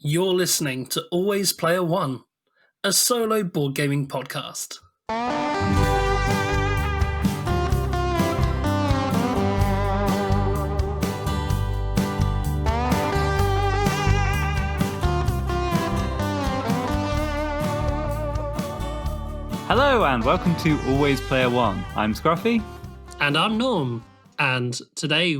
You're listening to Always Player One, a solo board gaming podcast. Hello and welcome to Always Player One. I'm Scruffy. And I'm Norm. And today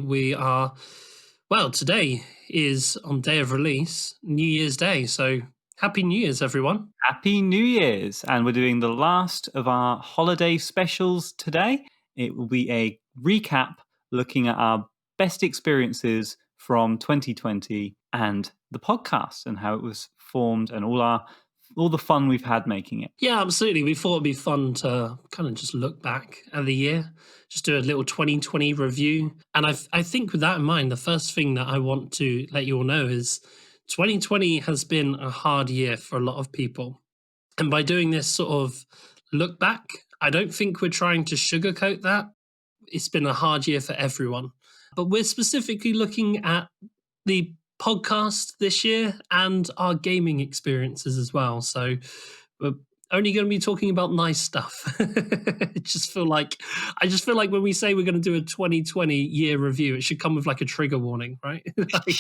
today is on day of release, New Year's Day. So Happy New Year's, everyone. Happy New Year's. And we're doing the last of our holiday specials today. It will be a recap looking at our best experiences from 2020 and the podcast and how it was formed and all the fun we've had making it. Yeah, absolutely. We thought it'd be fun to kind of just look back at the year, just do a little 2020 review. And I think with that in mind, the first thing that I want to let you all know is 2020 has been a hard year for a lot of people. And by doing this sort of look back, I don't think we're trying to sugarcoat that. It's been a hard year for everyone. But we're specifically looking at the podcast this year and our gaming experiences as well. So we're only going to be talking about nice stuff. I just feel like when we say we're going to do a 2020 year review, it should come with like a trigger warning, right?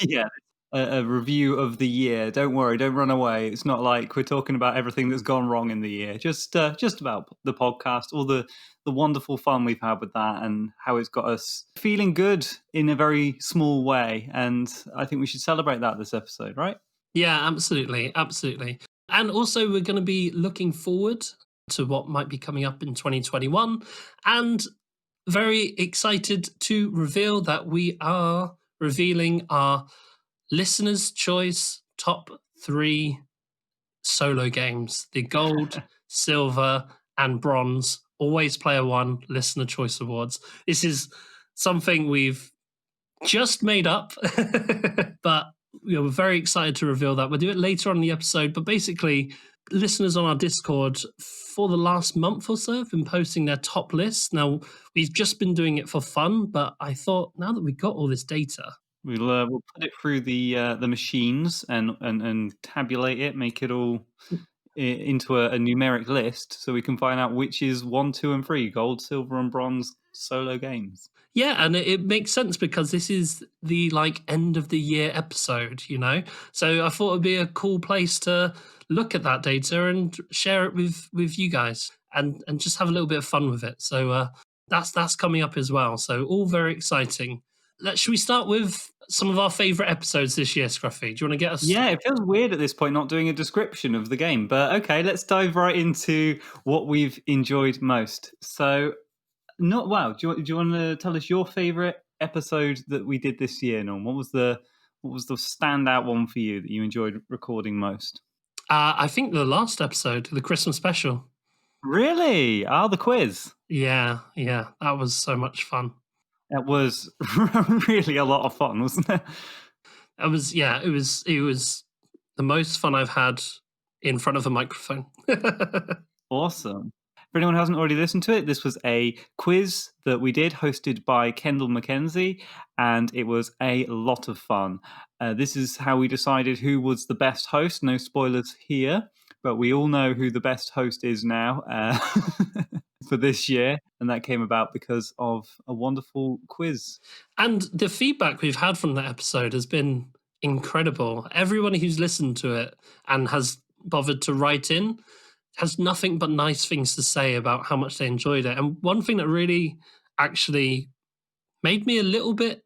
Yeah. A review of the year. Don't worry, don't run away. It's not like we're talking about everything that's gone wrong in the year. Just about the podcast, all the wonderful fun we've had with that, and how it's got us feeling good in a very small way. And I think we should celebrate that this episode, right? Yeah, absolutely, absolutely. And also, we're going to be looking forward to what might be coming up in 2021, and very excited to reveal that we are revealing our listeners' choice top 3 solo games, the gold, silver, and bronze Always Player One Listener Choice Awards. This is something we've just made up, but we're very excited to reveal that. We'll do it later on in the episode, but basically, listeners on our Discord for the last month or so have been posting their top lists. Now, we've just been doing it for fun, but I thought now that we've got all this data, we'll put it through the machines and tabulate it, make it all into a numeric list, so we can find out which is 1, 2, and 3 gold, silver, and bronze solo games. Yeah, and it makes sense because this is the end of the year episode, you know. So I thought it'd be a cool place to look at that data and share it with you guys, and just have a little bit of fun with it. So that's coming up as well. So all very exciting. Should we start with some of our favourite episodes this year, Scruffy? Do you want to get us? Yeah, it feels weird at this point not doing a description of the game, but okay, let's dive right into what we've enjoyed most. So, do you want to tell us your favourite episode that we did this year, Norm? What was the standout one for you that you enjoyed recording most? I think the last episode, the Christmas special. Really? The quiz. Yeah, that was so much fun. It was really a lot of fun, wasn't it? It was the most fun I've had in front of a microphone. Awesome. For anyone who hasn't already listened to it, this was a quiz that we did, hosted by Kendall McKenzie, and it was a lot of fun. This is how we decided who was the best host. No spoilers here, but we all know who the best host is now for this year, and that came about because of a wonderful quiz. And the feedback we've had from that episode has been incredible. Everyone who's listened to it and has bothered to write in has nothing but nice things to say about how much they enjoyed it. And one thing that really actually made me a little bit,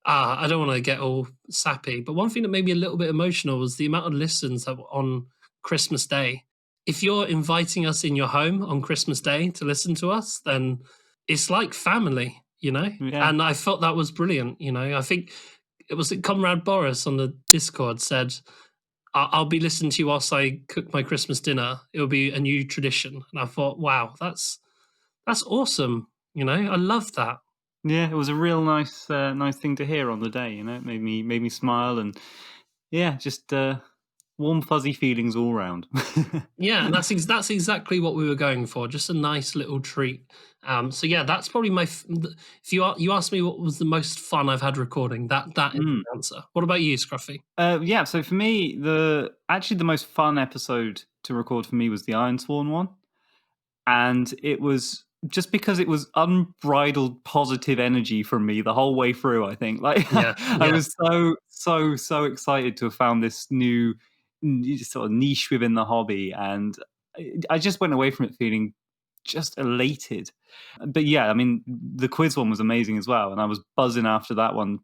I don't want to get all sappy, but one thing that made me a little bit emotional was the amount of listens that were on Christmas Day. If you're inviting us in your home on Christmas Day to listen to us, then it's like family, you know? Yeah. And I felt that was brilliant, you know? I think it was Comrade Boris on the Discord said, I'll be listening to you whilst I cook my Christmas dinner. It'll be a new tradition. And I thought, wow, that's awesome. You know, I love that. Yeah, it was a real nice thing to hear on the day. You know, it made me smile, and yeah, just warm fuzzy feelings all round. Yeah, and that's exactly what we were going for. Just a nice little treat. So yeah, that's probably if you asked me what was the most fun I've had recording, that is Mm. the answer. What about you, Scruffy? Yeah, so for me, the most fun episode to record for me was the Ironsworn one, and it was just because it was unbridled positive energy from me the whole way through. I think, like, Yeah, I yeah. was so excited to have found this new sort of niche within the hobby, and I just went away from it feeling just elated. But yeah, I mean, the quiz one was amazing as well, and I was buzzing after that one,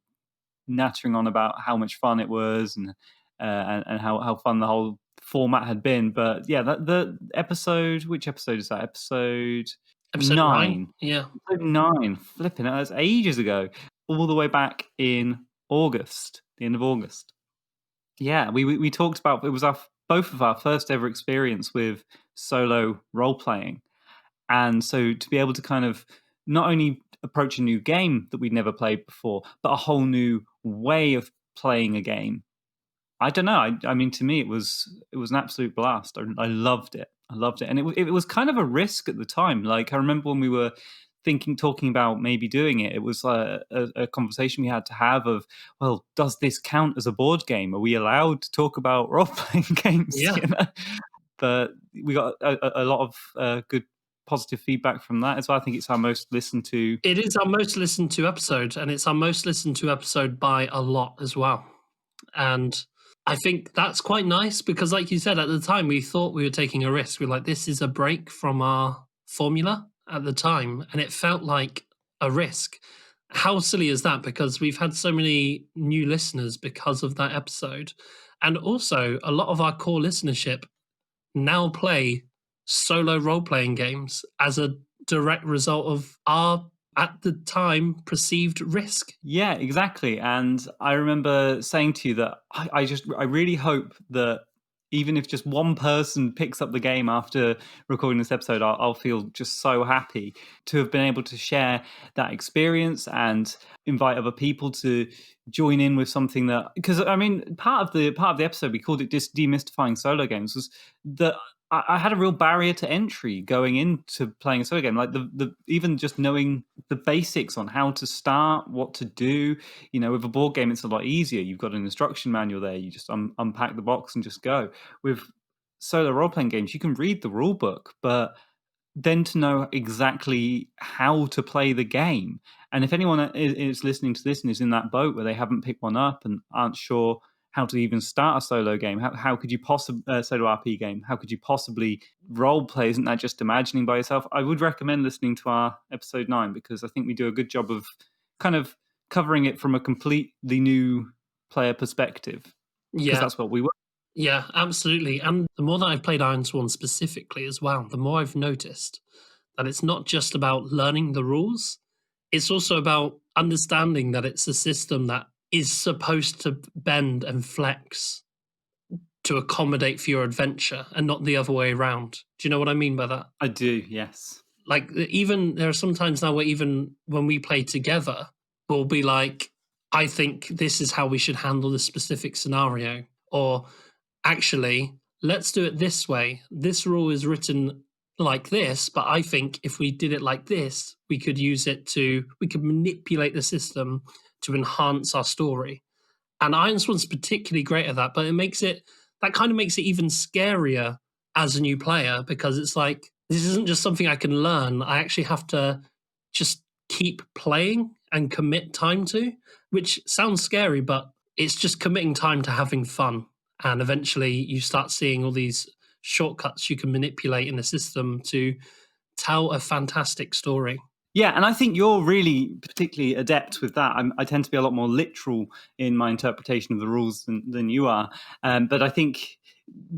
nattering on about how much fun it was and how fun the whole format had been. But yeah, the episode, which episode is that? Episode Episode 9? 9. Yeah. Episode 9, flipping it, that's ages ago, all the way back in August, the end of August. Yeah, we talked about, it was both of our first ever experience with solo role playing, and so to be able to kind of not only approach a new game that we'd never played before, but a whole new way of playing a game. I don't know. I mean, to me, it was an absolute blast. I loved it. I loved it, and it was kind of a risk at the time. Like, I remember when we were talking about maybe doing it. It was a conversation we had to have of, well, does this count as a board game? Are we allowed to talk about role playing games? Yeah. You know? But we got a lot of good positive feedback from that as well. I think it's our most listened to. It is our most listened to episode, and it's our most listened to episode by a lot as well. And I think that's quite nice because, like you said, at the time we thought we were taking a risk. We're like, this is a break from our formula at the time, and it felt like a risk. How silly is that? Because we've had so many new listeners because of that episode. And also, a lot of our core listenership now play solo role playing games as a direct result of our, at the time, perceived risk. Yeah, exactly. And I remember saying to you that I really hope that even if just one person picks up the game after recording this episode, I'll feel just so happy to have been able to share that experience and invite other people to join in with something that, because I mean, part of the episode we called it demystifying solo games, was that I had a real barrier to entry going into playing a solo game. Like the even just knowing the basics on how to start, what to do. You know, with a board game, it's a lot easier. You've got an instruction manual there. You just unpack the box and just go. With solo role playing games, you can read the rule book, but then to know exactly how to play the game. And if anyone is listening to this and is in that boat where they haven't picked one up and aren't sure how to even start a solo game, how could you possibly solo RP game? How could you possibly role play? Isn't that just imagining by yourself? I would recommend listening to our episode 9, because I think we do a good job of kind of covering it from a completely new player perspective, because Yeah. that's what we were. Yeah, absolutely. And the more that I've played Ironsworn specifically as well, the more I've noticed that it's not just about learning the rules, it's also about understanding that it's a system that is supposed to bend and flex to accommodate for your adventure and not the other way around. Do you know what I mean by that? I do, yes. Like, even there are some times now where even when we play together, we'll be like, I think this is how we should handle this specific scenario. Or actually, let's do it this way. This rule is written like this, but I think if we did it like this, we could manipulate the system to enhance our story. And Ironsworn's particularly great at that, but that kind of makes it even scarier as a new player, because it's like, this isn't just something I can learn. I actually have to just keep playing and commit time to, which sounds scary, but it's just committing time to having fun. And eventually you start seeing all these shortcuts you can manipulate in the system to tell a fantastic story. Yeah, and I think you're really particularly adept with that. I tend to be a lot more literal in my interpretation of the rules than you are. But I think,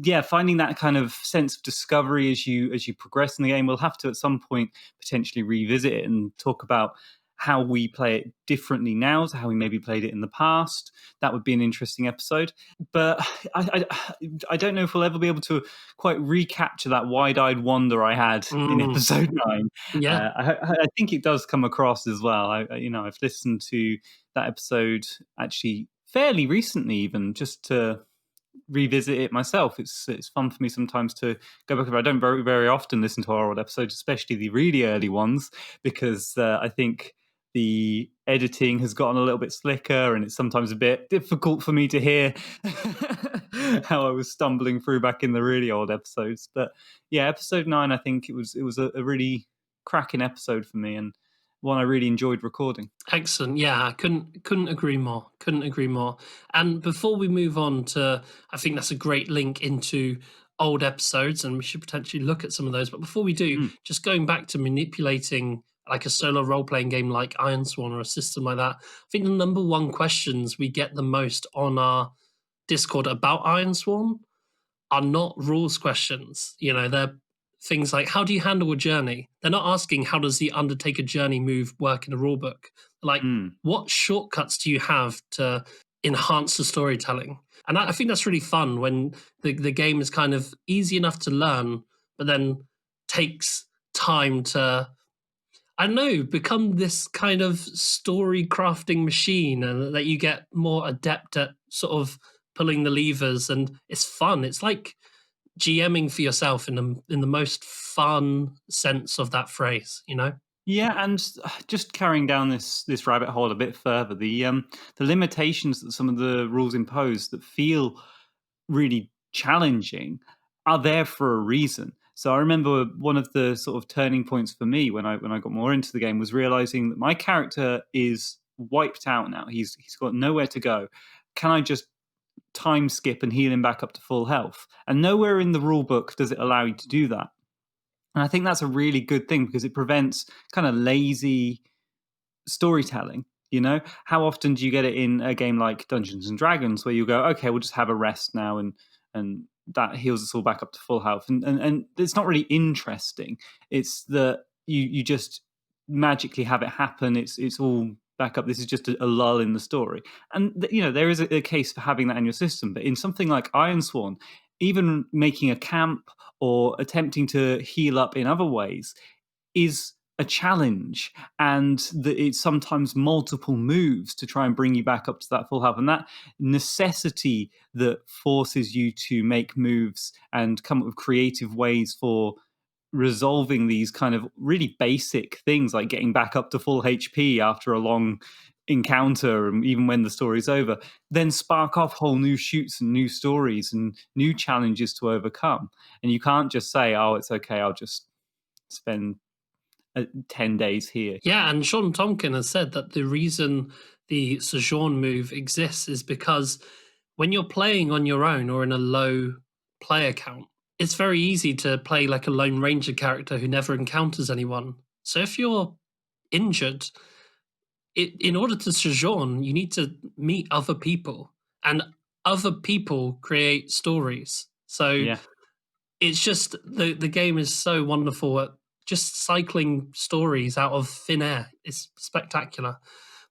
yeah, finding that kind of sense of discovery as you progress in the game, we'll have to at some point potentially revisit it and talk about how we play it differently now to how we maybe played it in the past. That would be an interesting episode. But I don't know if we'll ever be able to quite recapture that wide-eyed wonder I had in episode 9. Yeah. I think it does come across as well. I've listened to that episode actually fairly recently, even just to revisit it myself. It's fun for me sometimes to go back. I don't very, very often listen to our old episodes, especially the really early ones, because I think the editing has gotten a little bit slicker, and it's sometimes a bit difficult for me to hear how I was stumbling through back in the really old episodes. But yeah, episode 9, I think it was a really cracking episode for me, and one I really enjoyed recording. Excellent. Yeah, I couldn't agree more. Couldn't agree more. And before we move on to, I think that's a great link into old episodes, and we should potentially look at some of those. But before we do, just going back to manipulating like a solo role-playing game like Iron Sworn or a system like that, I think the number one questions we get the most on our Discord about Iron Sworn are not rules questions. You know, they're things like, how do you handle a journey? They're not asking, how does the Undertaker journey move work in a rulebook? Like, what shortcuts do you have to enhance the storytelling? And I think that's really fun when the game is kind of easy enough to learn, but then takes time to, I don't know, become this kind of story crafting machine, and that you get more adept at sort of pulling the levers, and it's fun. It's like GMing for yourself in the most fun sense of that phrase, you know? Yeah, and just carrying down this rabbit hole a bit further, the limitations that some of the rules impose that feel really challenging are there for a reason. So I remember one of the sort of turning points for me when I got more into the game was realizing that my character is wiped out now. He's got nowhere to go. Can I just time skip and heal him back up to full health? And nowhere in the rule book does it allow you to do that. And I think that's a really good thing because it prevents kind of lazy storytelling. You know, how often do you get it in a game like Dungeons and Dragons where you go, okay, we'll just have a rest now, and that heals us all back up to full health, and it's not really interesting. It's that you just magically have it happen. It's all back up. This is just a lull in the story, and you know there is a case for having that in your system. But in something like Iron Sworn, even making a camp or attempting to heal up in other ways is a challenge, and it's sometimes multiple moves to try and bring you back up to that full health, and that necessity that forces you to make moves and come up with creative ways for resolving these kind of really basic things like getting back up to full HP after a long encounter, and even when the story's over, then spark off whole new shoots and new stories and new challenges to overcome. And you can't just say, oh, it's okay, I'll just spend 10 days here. Yeah, and Sean Tomkin has said that the reason the Sojourn move exists is because when you're playing on your own or in a low player count, it's very easy to play like a Lone Ranger character who never encounters anyone. So if you're injured, in order to sojourn, you need to meet other people, and other people create stories. So it's just the game is so wonderful at just cycling stories out of thin air. It's spectacular.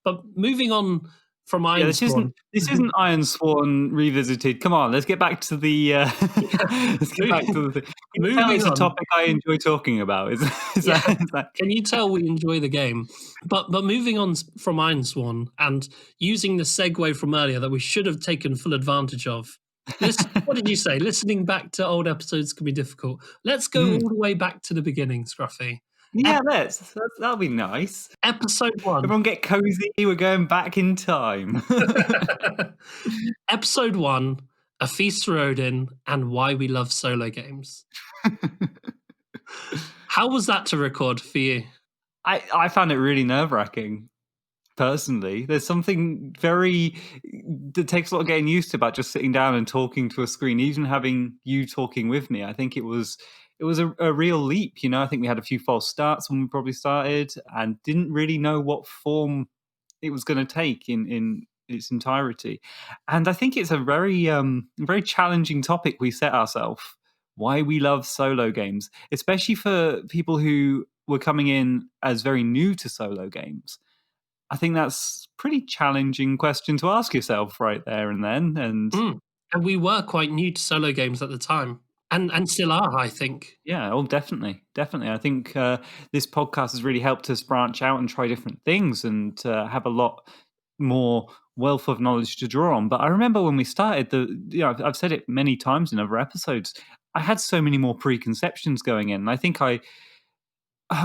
But moving on from Iron Sworn, this isn't Iron Sworn revisited. Come on, let's get back to the. Let's get back to the. It's a topic I enjoy talking about. Is that? Can you tell we enjoy the game? But moving on from Iron Sworn and using the segue from earlier that we should have taken full advantage of. What did you say? Listening back to old episodes can be difficult. Let's go all the way back to the beginning, Scruffy. Yeah, that'll be nice. Episode 1. Everyone get cozy. We're going back in time. Episode 1, A Feast for Odin and Why We Love Solo Games. How was that to record for you? I found it really nerve-wracking. Personally, there's something that takes a lot of getting used to about just sitting down and talking to a screen, even having you talking with me. I think it was a real leap. You know, I think we had a few false starts when we probably started and didn't really know what form it was going to take in its entirety. And I think it's a very challenging topic we set ourselves. Why we love solo games, especially for people who were coming in as very new to solo games. I think that's a pretty challenging question to ask yourself right there and then. And we were quite new to solo games at the time, and still are, I think. Yeah, definitely. I think this podcast has really helped us branch out and try different things and have a lot more wealth of knowledge to draw on. But I remember when we started, I've said it many times in other episodes, I had so many more preconceptions going in. And I think I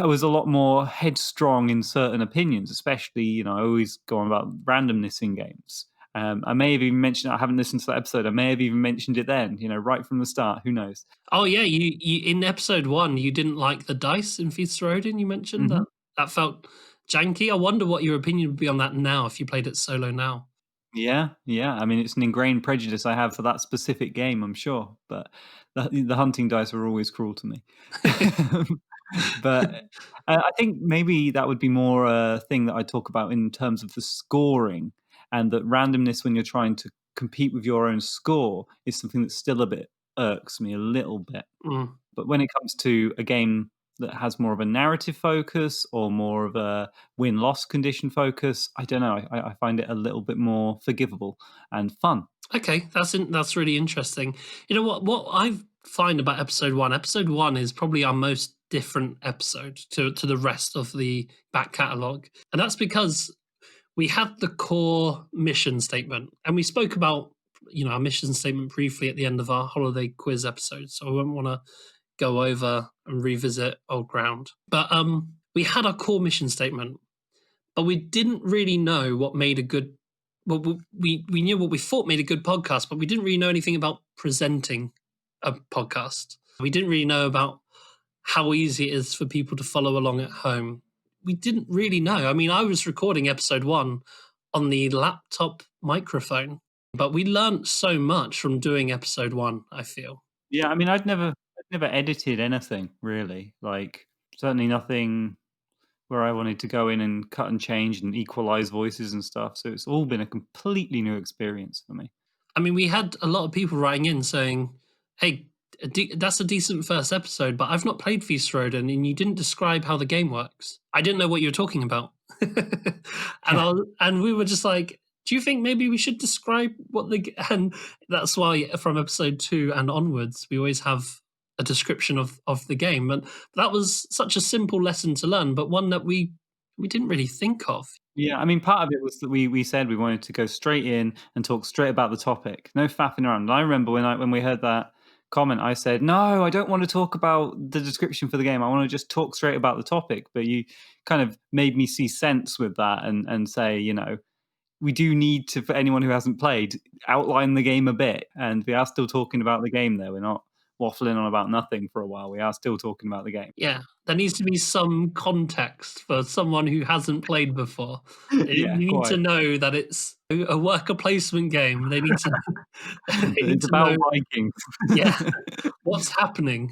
was a lot more headstrong in certain opinions, especially, I always go on about randomness in games. I may have even mentioned, I haven't listened to that episode, I may have even mentioned it then, right from the start, who knows? Oh yeah, you in episode 1, you didn't like the dice in Feast for Odin, you mentioned Mhm. that felt janky. I wonder what your opinion would be on that now if you played it solo now. Yeah, yeah. I mean, it's an ingrained prejudice I have for that specific game, I'm sure. But the hunting dice are always cruel to me. But I think maybe that would be more a thing that I talk about in terms of the scoring, and that randomness when you're trying to compete with your own score is something that still a bit irks me a little bit. Mm. But when it comes to a game that has more of a narrative focus or more of a win-loss condition focus, I don't know. I find it a little bit more forgivable and fun. Okay, that's really interesting. You know what I find about episode 1? Episode 1 is probably our most different episode to the rest of the back catalogue, and that's because we had the core mission statement, and we spoke about our mission statement briefly at the end of our holiday quiz episode. So I won't want to go over and revisit old ground. But we had our core mission statement, but we didn't really know what made a good. Well, we knew what we thought made a good podcast, but we didn't really know anything about presenting a podcast. We didn't really know about how easy it is for people to follow along at home. We didn't really know. I mean, I was recording episode 1 on the laptop microphone, but we learned so much from doing episode 1, I feel. Yeah, I mean, I'd never edited anything really. Like certainly nothing where I wanted to go in and cut and change and equalize voices and stuff. So it's all been a completely new experience for me. I mean, we had a lot of people writing in saying, hey, that's a decent first episode, but I've not played Feast for Odin, and you didn't describe how the game works. I didn't know what you were talking about. And we were just like, do you think maybe we should describe what and that's why from episode 2 and onwards, we always have a description of the game. And that was such a simple lesson to learn, but one that we didn't really think of. Yeah, I mean, part of it was that we said we wanted to go straight in and talk straight about the topic, no faffing around. And I remember when we heard that comment, I said, no, I don't want to talk about the description for the game. I want to just talk straight about the topic. But you kind of made me see sense with that and say, we do need to, for anyone who hasn't played, outline the game a bit. And we are still talking about the game there. We're not waffling on about nothing for a while. We are still talking about the game. Yeah, there needs to be some context for someone who hasn't played before. Yeah, You need quite. to know that it's a worker placement game. They need to, It's about Vikings. Yeah, what's happening?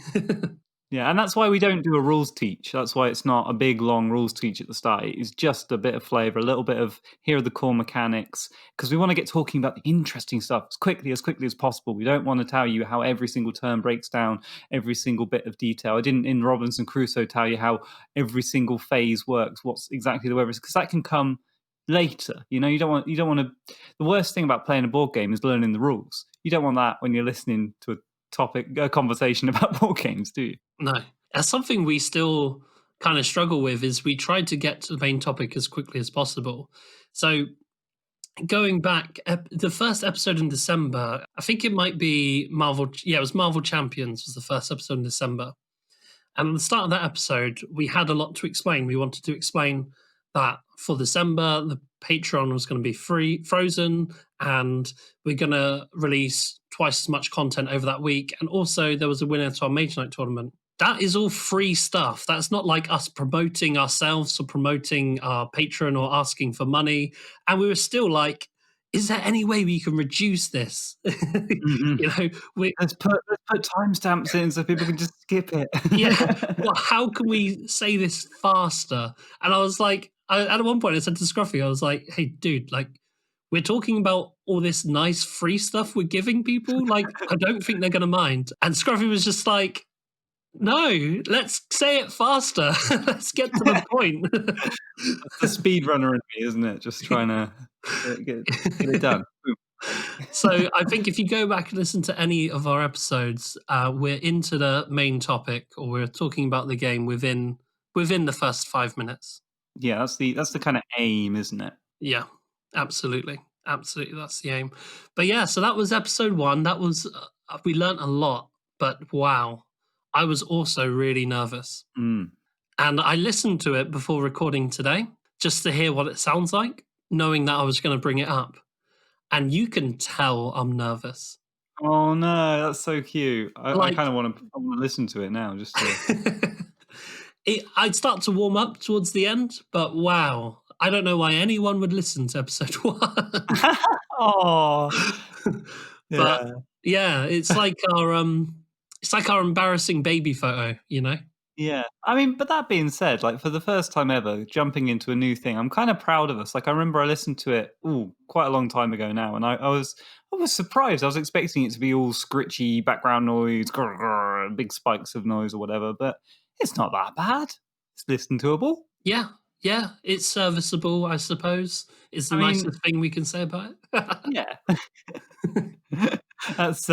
Yeah, and that's why we don't do a rules teach. That's why it's not a big, long rules teach at the start. It's just a bit of flavor, a little bit of here are the core mechanics, because we want to get talking about the interesting stuff as quickly as possible. We don't want to tell you how every single turn breaks down, every single bit of detail. I didn't in Robinson Crusoe tell you how every single phase works, what's exactly the weather is, because that can come later. You don't want to. The worst thing about playing a board game is learning the rules. You don't want that when you're listening to a conversation about board games, do you? No. That's something we still kind of struggle with, is we try to get to the main topic as quickly as possible. So going back, the first episode in December, I think it might be Marvel. Yeah, it was Marvel Champions was the first episode in December. And at the start of that episode, we had a lot to explain. We wanted to explain that for December, the Patreon was going to be frozen, and we're going to release twice as much content over that week. And also, there was a winner to our Mage Knight tournament. That is all free stuff. That's not like us promoting ourselves or promoting our Patreon or asking for money. And we were still like, is there any way we can reduce this? Let's put timestamps in so people can just skip it. Yeah. Well, how can we say this faster? And I was like, at one point I said to Scruffy, I was like, hey, dude, like, we're talking about all this nice free stuff we're giving people. Like, I don't think they're going to mind. And Scruffy was just like, no, let's say it faster. Let's get to the point. That's the speedrunner in me, isn't it? Just trying to get it done. So I think if you go back and listen to any of our episodes, we're into the main topic, or we're talking about the game within the first 5 minutes. Yeah, that's the kind of aim, isn't it? Yeah. Absolutely. Absolutely. That's the aim. But yeah, so that was episode one. That was, we learnt a lot, but wow, I was also really nervous. Mm. And I listened to it before recording today just to hear what it sounds like, knowing that I was going to bring it up. And you can tell I'm nervous. Oh no, that's so cute. I Like, kind of want to listen to it now, just to. I'd start to warm up towards the end, but wow, I don't know why anyone would listen to episode one. Oh, But yeah. yeah, it's like our embarrassing baby photo, you know? Yeah. I mean, but that being said, like for the first time ever, jumping into a new thing, I'm kind of proud of us. Like I remember I listened to it quite a long time ago now, and I was surprised. I was expecting it to be all scritchy background noise, grr, grr, big spikes of noise or whatever, but it's not that bad. It's listen toable. Yeah, yeah, it's serviceable, I suppose, is the I mean, nicest thing we can say about it. yeah. That's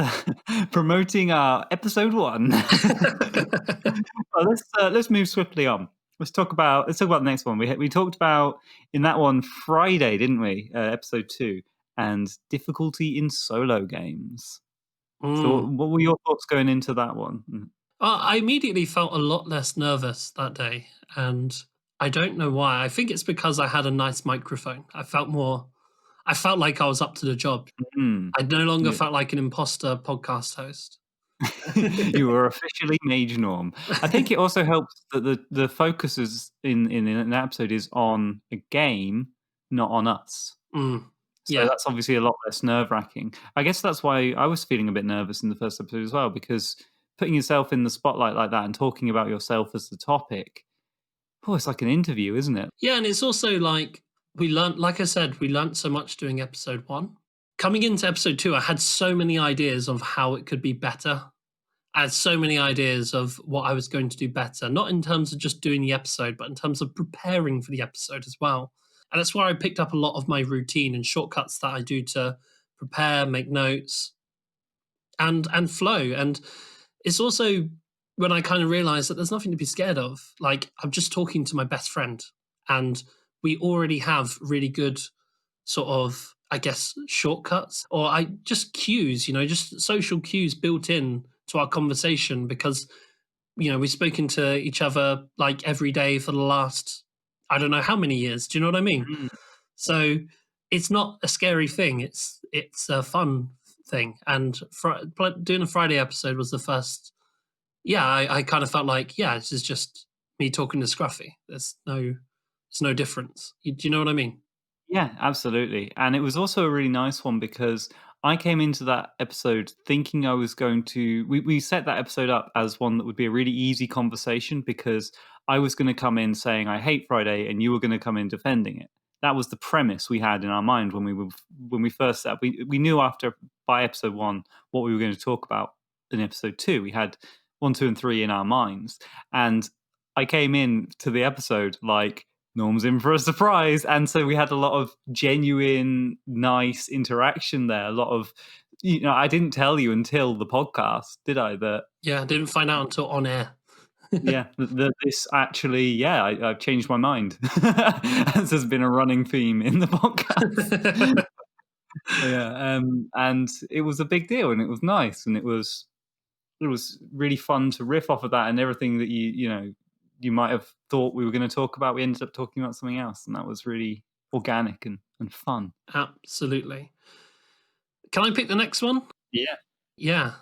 promoting our episode one. Well, let's move swiftly on. Let's talk about the next one. We talked about in that one Friday, didn't we? Episode 2, and difficulty in solo games. So, Mm. what were your thoughts going into that one? I immediately felt a lot less nervous that day, and I don't know why. I think it's because I had a nice microphone. I felt like I was up to the job. Mm, I no longer yeah. felt like an imposter podcast host. You were officially Mage Norm. I think it also helps that the focus is in an episode is on a game, not on us. Mm, So yeah. that's obviously a lot less nerve-wracking. I guess that's why I was feeling a bit nervous in the first episode as well, because putting yourself in the spotlight like that and talking about yourself as the topic, it's like an interview, isn't it? Yeah, and it's also like like I said, we learned so much doing episode one. Coming into episode two, I had so many ideas of how it could be better. I had so many ideas of what I was going to do better, not in terms of just doing the episode, but in terms of preparing for the episode as well. And that's where I picked up a lot of my routine and shortcuts that I do to prepare, make notes, and flow. And it's also when I kind of realized that there's nothing to be scared of. Like I'm just talking to my best friend, and we already have really good sort of, I guess, shortcuts or I just cues, just social cues built in to our conversation because we've spoken to each other like every day for the last I don't know how many years. Do you know what I mean? Mm. So it's not a scary thing. It's a fun thing. And doing a Friday episode was the first. Yeah, I kind of felt like this is just me talking to Scruffy. There's no difference. Do you know what I mean? Yeah, absolutely. And it was also a really nice one because I came into that episode thinking I was going to. We set that episode up as one that would be a really easy conversation because I was going to come in saying I hate Friday and you were going to come in defending it. That was the premise we had in our mind when we first set up. We knew by episode 1 what we were going to talk about in episode 2. We had 1, 2, and 3 in our minds, and I came in to the episode like Norm's in for a surprise. And so we had a lot of genuine, nice interaction there. A lot of, I didn't tell you until the podcast, did I? That Yeah, I didn't find out until on air. yeah, this actually, I've changed my mind. This has been a running theme in the podcast. Yeah, and it was a big deal, and it was nice, and it was really fun to riff off of that, and everything that you might have thought we were going to talk about, we ended up talking about something else, and that was really organic and fun. Absolutely. Can I pick the next one? Yeah. Yeah.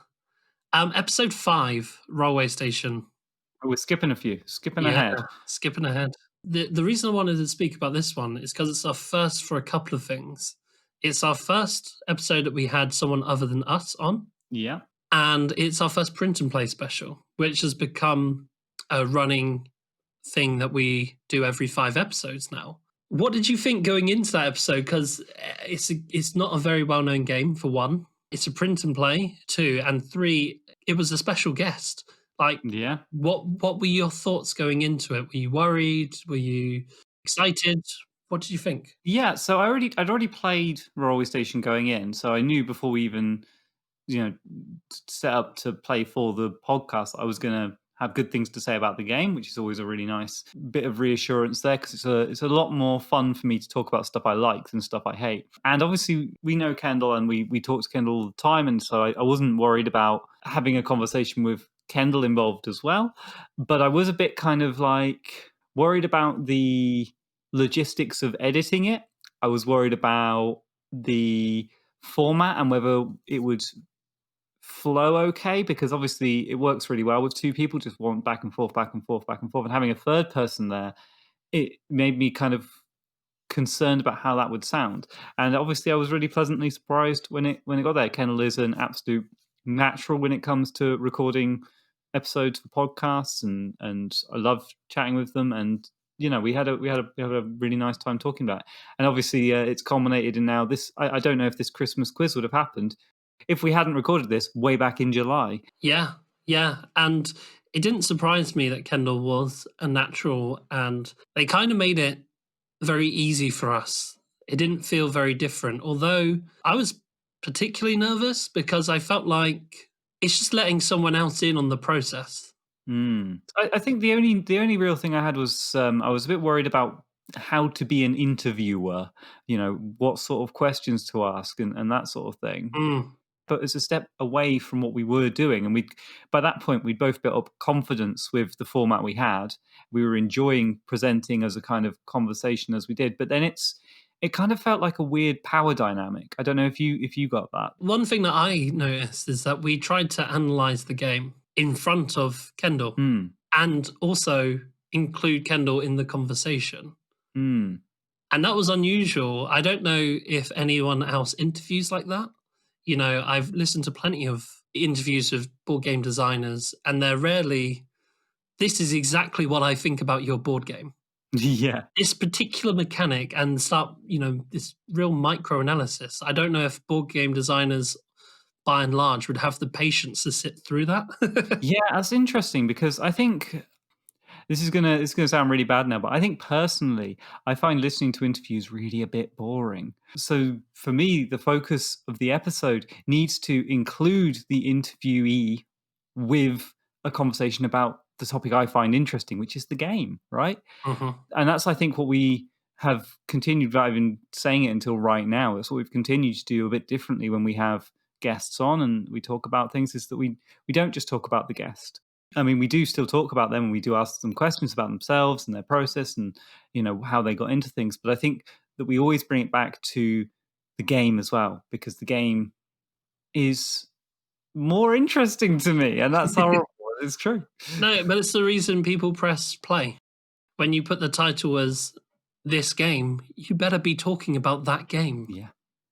Episode 5, Railway Station. We're skipping a few, skipping Yeah, ahead. skipping ahead. The reason I wanted to speak about this one is because it's our first for a couple of things. It's our first episode that we had someone other than us on, Yeah. and it's our first print and play special, which has become a running thing that we do every 5 episodes now. What did you think going into that episode? Because it's not a very well-known game, for one. It's a print and play, 2, and 3, it was a special guest. Like, Yeah. what were your thoughts going into it? Were you worried? Were you excited? What did you think? Yeah, so I'd already played Railway Station going in, so I knew before we even, set up to play for the podcast, I was going to have good things to say about the game, which is always a really nice bit of reassurance there, because it's a lot more fun for me to talk about stuff I like than stuff I hate. And obviously, we know Kendall, and we talk to Kendall all the time, and so I wasn't worried about having a conversation with Kendall involved as well. But I was a bit kind of like worried about the logistics of editing it. I was worried about the format and whether it would flow okay, because obviously it works really well with two people, just one back and forth, back and forth, back and forth, and having a third person there, it made me kind of concerned about how that would sound. And obviously I was really pleasantly surprised when it got there. Kendall is an absolute natural when it comes to recording episodes for podcasts, and I love chatting with them. And we had a really nice time talking about it. And obviously it's culminated in now this. I don't know if this Christmas quiz would have happened if we hadn't recorded this way back in July. Yeah, and it didn't surprise me that Kendall was a natural, and they kind of made it very easy for us. It didn't feel very different, although I was particularly nervous because I felt like it's just letting someone else in on the process. I think the only real thing I had was I was a bit worried about how to be an interviewer, what sort of questions to ask and that sort of thing. But it's a step away from what we were doing, and by that point we'd both built up confidence with the format we had. We were enjoying presenting as a kind of conversation as we did, but then it kind of felt like a weird power dynamic. I don't know if you got that. One thing that I noticed is that we tried to analyze the game in front of Kendall and also include Kendall in the conversation. And that was unusual. I don't know if anyone else interviews like that. I've listened to plenty of interviews with board game designers, and they're rarely, this is exactly what I think about your board game. Yeah. This particular mechanic, and start, this real micro analysis. I don't know if board game designers, by and large, would have the patience to sit through that. Yeah, that's interesting, because I think this is gonna sound really bad now, but I think personally, I find listening to interviews really a bit boring. So for me, the focus of the episode needs to include the interviewee with a conversation about the topic I find interesting, which is the game, right? And that's, I think, what we have continued. I've been saying it until right now. That's what we've continued to do a bit differently when we have guests on and we talk about things, is that we don't just talk about the guest. I mean, we do still talk about them, and we do ask them questions about themselves and their process and, how they got into things. But I think that we always bring it back to the game as well, because the game is more interesting to me. And that's horrible. It's true. No, but it's the reason people press play. When you put the title as this game, you better be talking about that game.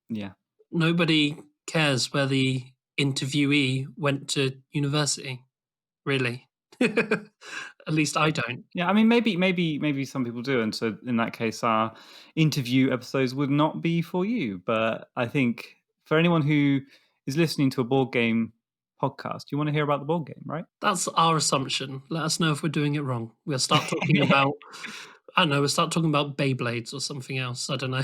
Yeah. Nobody cares where the interviewee went to university. Really. At least I don't. Yeah, I mean, maybe some people do, and so in that case, our interview episodes would not be for you. But I think for anyone who is listening to a board game podcast, you want to hear about the board game, right? That's our assumption. Let us know if we're doing it wrong. We'll start talking about, I don't know, we'll start talking about Beyblades or something else. I don't know.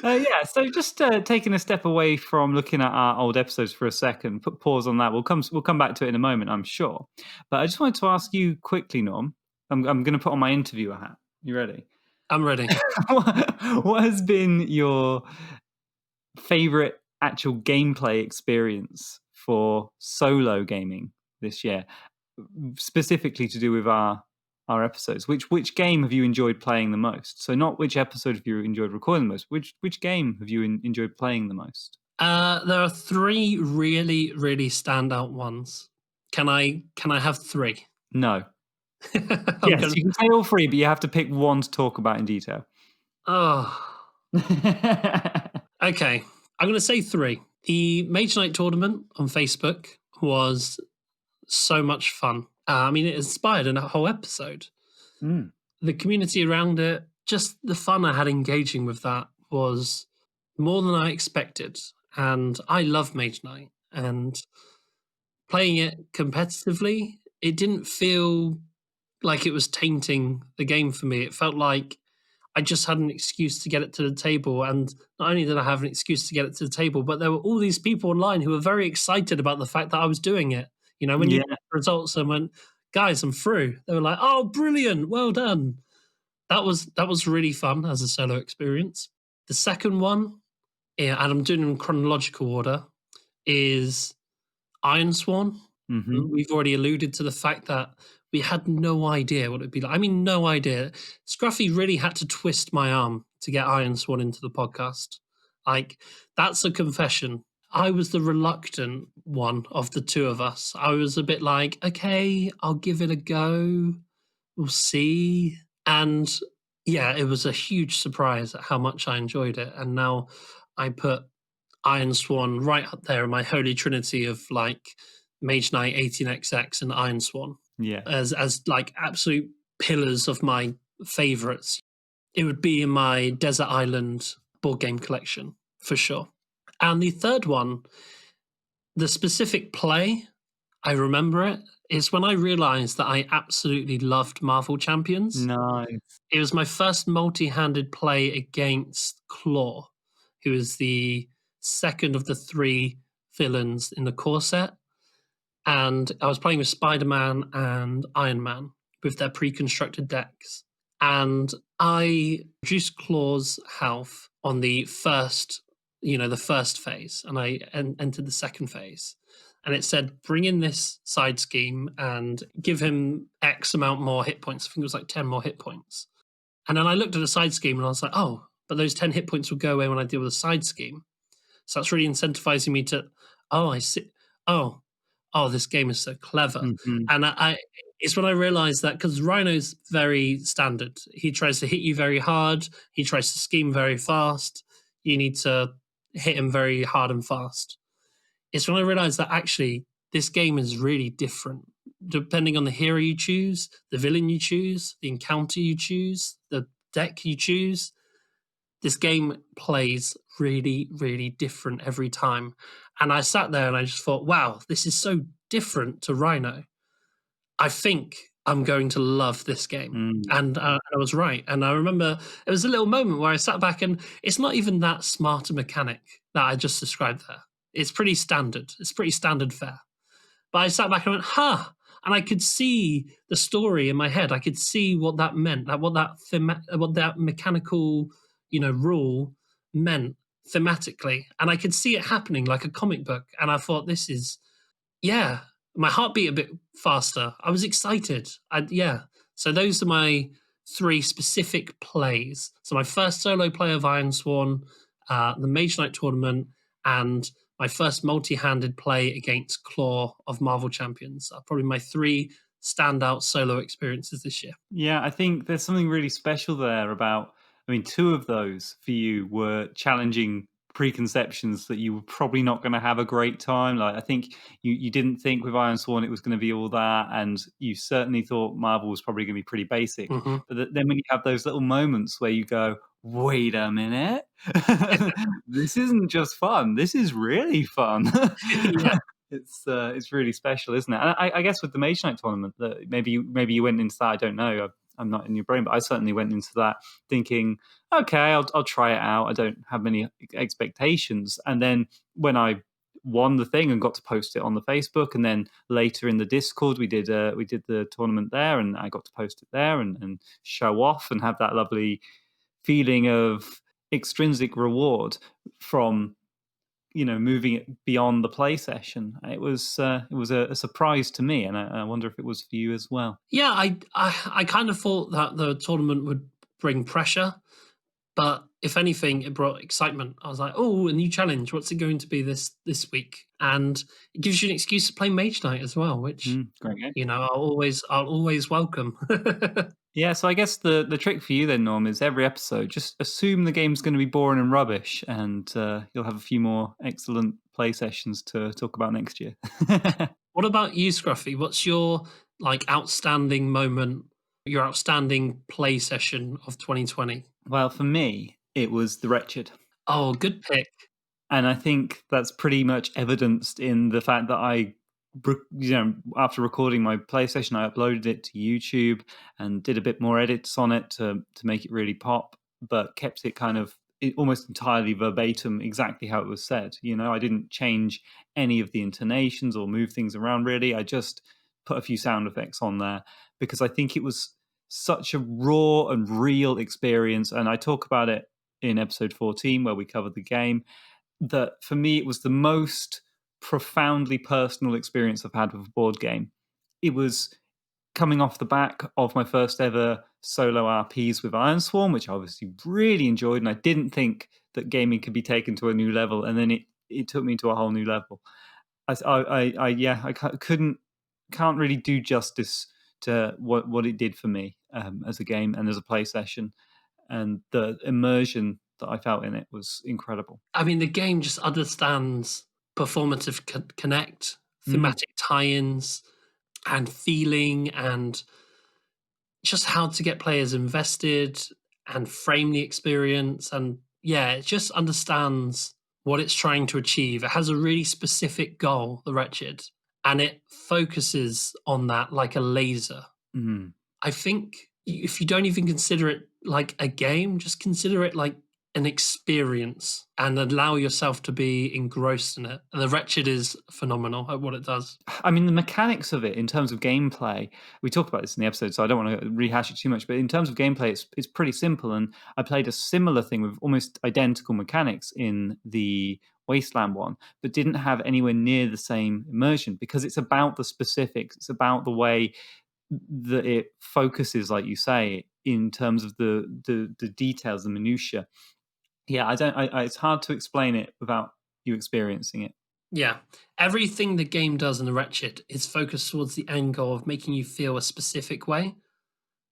Yeah, so just taking a step away from looking at our old episodes for a second, put pause on that. We'll come back to it in a moment, I'm sure. But I just wanted to ask you quickly, Norm. I'm going to put on my interviewer hat. You ready? I'm ready. What has been your favorite actual gameplay experience for solo gaming this year, specifically to do with our episodes? Which game have you enjoyed playing the most? So not which episode have you enjoyed recording the most, which game have you enjoyed playing the most? There are three really, really standout ones. Can I have three? No. Yes, you can say all three, but you have to pick one to talk about in detail. Oh. Okay, I'm going to say three. The Mage Knight tournament on Facebook was so much fun. I mean, it inspired a whole episode. The community around it, just the fun I had engaging with that was more than I expected. And I love Mage Knight. And playing it competitively, it didn't feel like it was tainting the game for me. It felt like I just had an excuse to get it to the table. And not only did I have an excuse to get it to the table, but there were all these people online who were very excited about the fact that I was doing it. You know, when you Yeah. got the results and went, guys, I'm through. They were like, oh, brilliant, well done. That was really fun as a solo experience. The second one, yeah, and I'm doing it in chronological order, is Iron Swan. Hmm. We've already alluded to the fact that we had no idea what it'd be like. I mean, no idea. Scruffy really had to twist my arm to get Iron Swan into the podcast. Like, that's a confession. I was the reluctant one of the two of us. I was a bit like, okay, I'll give it a go. We'll see. And yeah, it was a huge surprise at how much I enjoyed it. And now I put Iron Swan right up there in my holy trinity of like Mage Knight 18XX and Iron Swan Yeah. as like absolute pillars of my favorites. It would be in my Desert Island board game collection for sure. And the third one, the specific play, I remember it, is when I realized that I absolutely loved Marvel Champions. Nice. It was my first multi-handed play against Claw, who is the second of the three villains in the core set. And I was playing with Spider-Man and Iron Man with their pre-constructed decks. And I reduced Claw's health on the first, the first phase, and I entered the second phase. And it said, bring in this side scheme and give him X amount more hit points. I think it was like 10 more hit points. And then I looked at the side scheme and I was like, oh, but those 10 hit points will go away when I deal with a side scheme. So that's really incentivizing me to, oh, I see. Oh, this game is so clever. Hmm. And it's when I realized that because Rhino's very standard. He tries to hit you very hard. He tries to scheme very fast. You need to hit him very hard and fast. It's when I realized that actually this game is really different depending on the hero you choose, the villain you choose, the encounter you choose, the deck you choose. This game plays really, really different every time. And I sat there and I just thought, wow, this is so different to Rhino. I think I'm going to love this game. Mm. And I was right. And I remember it was a little moment where I sat back and it's not even that smart a mechanic that I just described there. It's pretty standard. It's pretty standard fare. But I sat back and went, huh. And I could see the story in my head. I could see what that meant, what that mechanical, rule meant thematically. And I could see it happening like a comic book. And I thought, this is, yeah, my heart beat a bit faster. I was excited. Yeah. So those are my three specific plays. So my first solo play of Iron Swan, the Mage Knight tournament, and my first multi-handed play against Claw of Marvel Champions are probably my three standout solo experiences this year. Yeah, I think there's something really special there about, I mean, two of those for you were challenging preconceptions that you were probably not going to have a great time. Like, I think you didn't think with Iron Sworn it was going to be all that, and you certainly thought Marvel was probably going to be pretty basic. Mm-hmm. But then when you have those little moments where you go, wait a minute, this isn't just fun. This is really fun. Yeah. It's really special, isn't it? And I guess with the Mage Knight tournament, that maybe you went into that. I don't know. I'm not in your brain, but I certainly went into that thinking, okay, I'll try it out. I don't have many expectations. And then when I won the thing and got to post it on the Facebook, and then later in the Discord, we did the tournament there, and I got to post it there and show off and have that lovely feeling of extrinsic reward from moving it beyond the play session. It was a surprise to me, and I wonder if it was for you as well. Yeah, I kind of thought that the tournament would bring pressure, but if anything, it brought excitement. I was like, oh, a new challenge. What's it going to be this week? And it gives you an excuse to play Mage Knight as well, which Great game. I'll always welcome. Yeah, so I guess the trick for you then, Norm, is every episode just assume the game's going to be boring and rubbish, and you'll have a few more excellent play sessions to talk about next year. What about you, Scruffy? What's your outstanding moment, your outstanding play session of 2020? Well, for me, it was The Wretched. Oh, good pick. And I think that's pretty much evidenced in the fact that after recording my play session, I uploaded it to YouTube and did a bit more edits on it to make it really pop, but kept it kind of almost entirely verbatim exactly how it was said. I didn't change any of the intonations or move things around really. I just put a few sound effects on there because I think it was such a raw and real experience. And I talk about it in episode 14 where we covered the game, that for me it was the most profoundly personal experience I've had with a board game. It was coming off the back of my first ever solo RPs with Ironsworn, which I obviously really enjoyed, and I didn't think that gaming could be taken to a new level, and then it took me to a whole new level. I can't really do justice to what it did for me as a game and as a play session, and the immersion that I felt in it was incredible. I mean, the game just understands performative connect, thematic tie-ins, and feeling, and just how to get players invested and frame the experience. And yeah, it just understands what it's trying to achieve. It has a really specific goal, The Wretched, and it focuses on that like a laser. Mm. I think if you don't even consider it like a game, just consider it like an experience and allow yourself to be engrossed in it. And The Wretched is phenomenal at what it does. I mean, the mechanics of it in terms of gameplay, we talked about this in the episode, so I don't want to rehash it too much, but in terms of gameplay, it's pretty simple. And I played a similar thing with almost identical mechanics in the Wasteland one, but didn't have anywhere near the same immersion because it's about the specifics. It's about the way that it focuses, like you say, in terms of the details, the minutiae. Yeah, it's hard to explain it without you experiencing it. Yeah. Everything the game does in The Wretched is focused towards the end goal of making you feel a specific way.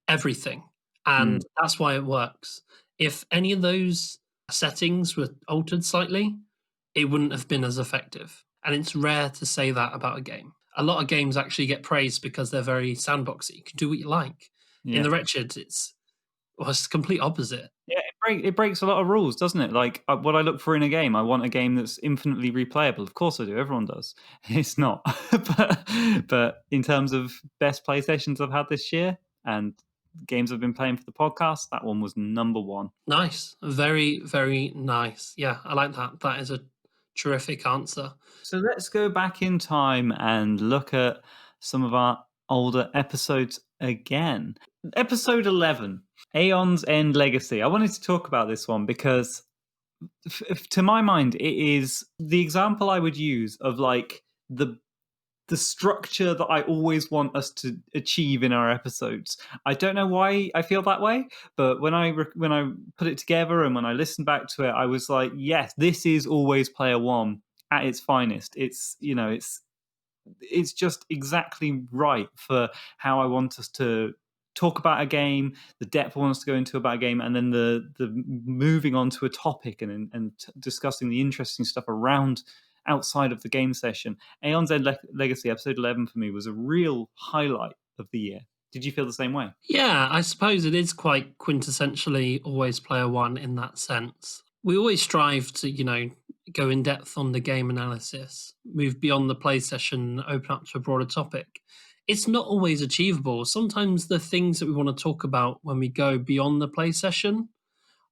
Everything. And that's why it works. If any of those settings were altered slightly, it wouldn't have been as effective. And it's rare to say that about a game. A lot of games actually get praised because they're very sandboxy. You can do what you like. Yeah. In The Wretched, it's the complete opposite. Yeah, it breaks a lot of rules, doesn't it? Like what I look for in a game, I want a game that's infinitely replayable. Of course I do. Everyone does. It's not. but in terms of best play sessions I've had this year and games I've been playing for the podcast, that one was number one. Nice. Very, very nice. Yeah, I like that. That is a terrific answer. So let's go back in time and look at some of our older episodes again. Episode 11, Aeon's End Legacy. I wanted to talk about this one because to my mind, it is the example I would use of like the structure that I always want us to achieve in our episodes. I don't know why I feel that way, but when I put it together and when I listened back to it, I was like, yes, this is always Player One at its finest. It's it's just exactly right for how I want us to talk about a game, the depth I want us to go into about a game, and then the moving on to a topic and discussing the interesting stuff around outside of the game session. Aeon's End Legacy, episode 11 for me was a real highlight of the year. Did you feel the same way? Yeah, I suppose it is quite quintessentially always Player One in that sense. We always strive to, go in depth on the game analysis, move beyond the play session, open up to a broader topic. It's not always achievable. Sometimes the things that we want to talk about when we go beyond the play session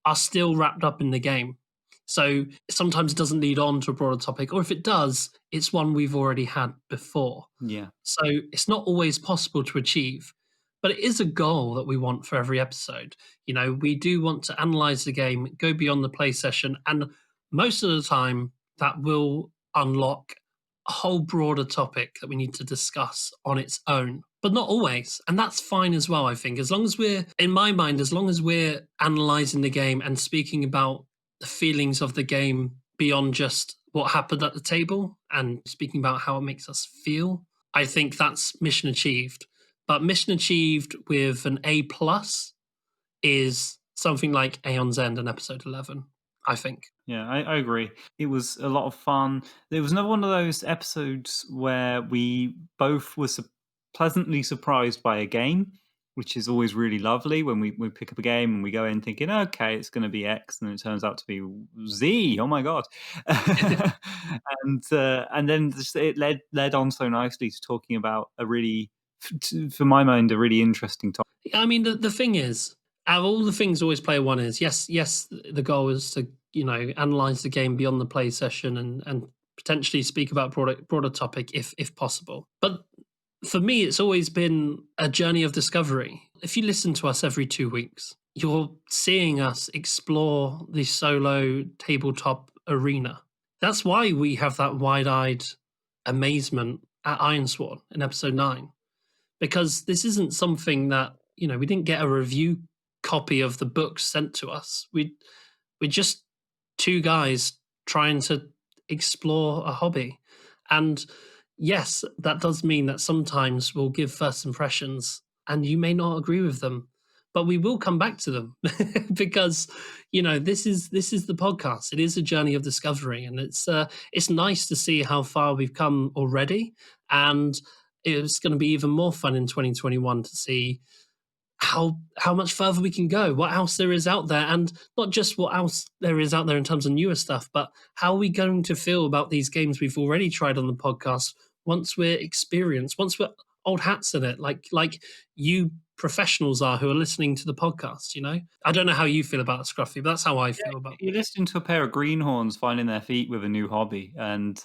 are still wrapped up in the game. So sometimes it doesn't lead on to a broader topic, or if it does, it's one we've already had before. Yeah. So it's not always possible to achieve, but it is a goal that we want for every episode. We do want to analyze the game, go beyond the play session, and most of the time that will unlock a whole broader topic that we need to discuss on its own, but not always. And that's fine as well, I think. As long as in my mind, as long as we're analyzing the game and speaking about the feelings of the game beyond just what happened at the table and speaking about how it makes us feel, I think that's mission achieved. But mission achieved with an A+ is something like Aeon's End in episode 11, I think. Yeah, I agree. It was a lot of fun. There was another one of those episodes where we both were pleasantly surprised by a game, which is always really lovely when we pick up a game and we go in thinking, okay, it's going to be X, and it turns out to be Z. Oh my God. and then it led on so nicely to talking about a really, for my mind, a really interesting topic. I mean, the thing is, Out of all the things Always Player One is, yes, the goal is to, analyze the game beyond the play session and potentially speak about broader topic if possible. But for me, it's always been a journey of discovery. If you listen to us every 2 weeks, you're seeing us explore the solo tabletop arena. That's why we have that wide-eyed amazement at Ironsworn in episode 9, because this isn't something that, we didn't get a review copy of the books sent to us. We're just two guys trying to explore a hobby. And yes, that does mean that sometimes we'll give first impressions and you may not agree with them, but we will come back to them because this is the podcast. It is a journey of discovery, and it's nice to see how far we've come already, and it's going to be even more fun in 2021 to see how much further we can go, what else there is out there, and not just what else there is out there in terms of newer stuff, but how are we going to feel about these games we've already tried on the podcast once we're experienced, once we're old hats in it, like you professionals are who are listening to the podcast. I don't know how you feel about it, Scruffy, but that's how I feel about it. You're listening to a pair of greenhorns finding their feet with a new hobby, and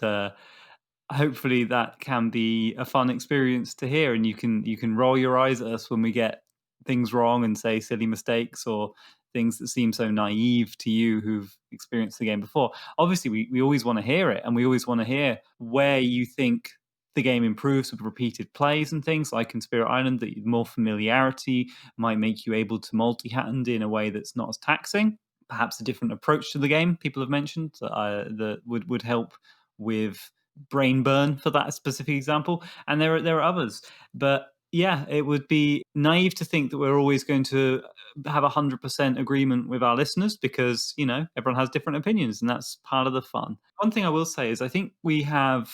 hopefully that can be a fun experience to hear, and you can roll your eyes at us when we get things wrong and say silly mistakes or things that seem so naive to you who've experienced the game before. Obviously, we always want to hear it, and we always want to hear where you think the game improves with repeated plays and things like in Spirit Island, that more familiarity might make you able to multi-hand in a way that's not as taxing. Perhaps a different approach to the game people have mentioned that would help with brain burn for that specific example. And there are others. But yeah, it would be naive to think that we're always going to have 100% agreement with our listeners because, everyone has different opinions, and that's part of the fun. One thing I will say is I think we have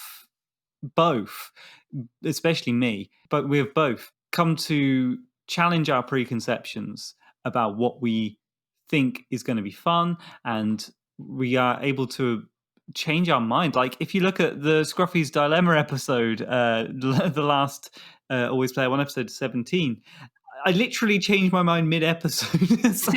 both, especially me, but we have both come to challenge our preconceptions about what we think is going to be fun, and we are able to change our mind. Like if you look at the Scruffy's Dilemma episode, the last Always Player One episode 17, I literally changed my mind mid-episode. So,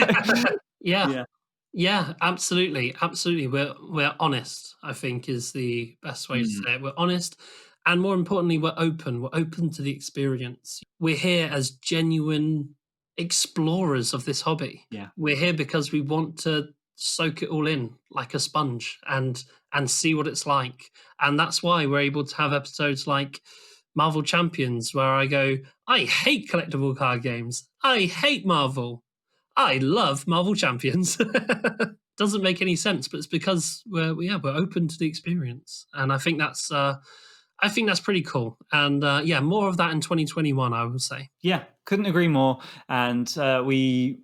yeah, absolutely. We're honest, I think, is the best way to say it. We're honest, and more importantly, we're open to the experience. We're here as genuine explorers of this hobby. Yeah. We're here because we want to soak it all in like a sponge and see what it's like. And that's why we're able to have episodes like Marvel Champions, where I go, I hate collectible card games. I hate Marvel. I love Marvel Champions. Doesn't make any sense, but it's because we're open to the experience, and I think that's pretty cool. And more of that in 2021, I would say. Yeah, couldn't agree more. And we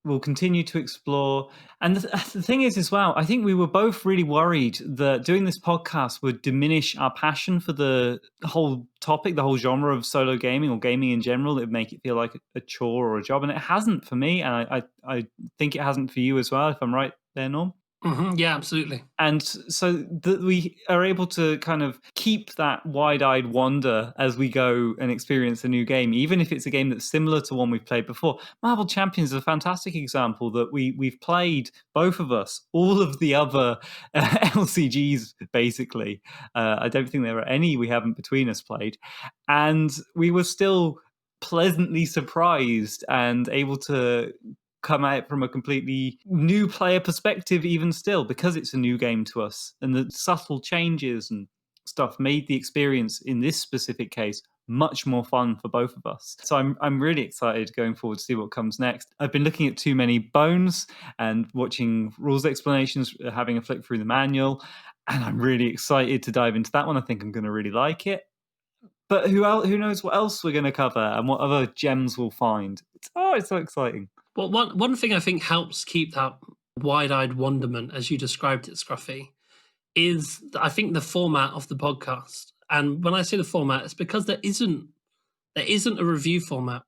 will continue to explore. And the thing is as well, I think we were both really worried that doing this podcast would diminish our passion for the whole topic, the whole genre of solo gaming or gaming in general. It would make it feel like a chore or a job. And it hasn't for me. And I think it hasn't for you as well, if I'm right there, Norm. Mm-hmm. Yeah, absolutely. And so we are able to kind of keep that wide-eyed wonder as we go and experience a new game, even if it's a game that's similar to one we've played before. Marvel Champions is a fantastic example that we've played, both of us, all of the other LCGs, basically. I don't think there are any we haven't between us played. And we were still pleasantly surprised and able to come at it from a completely new player perspective, even still, because it's a new game to us, and the subtle changes and stuff made the experience in this specific case much more fun for both of us. So I'm really excited going forward to see what comes next. I've been looking at Too Many Bones and watching rules explanations, having a flick through the manual, and I'm really excited to dive into that one. I think I'm going to really like it. But who knows what else we're going to cover and what other gems we'll find. It's so exciting. Well, one thing I think helps keep that wide-eyed wonderment, as you described it, Scruffy, is I think the format of the podcast. And when I say the format, it's because there isn't a review format.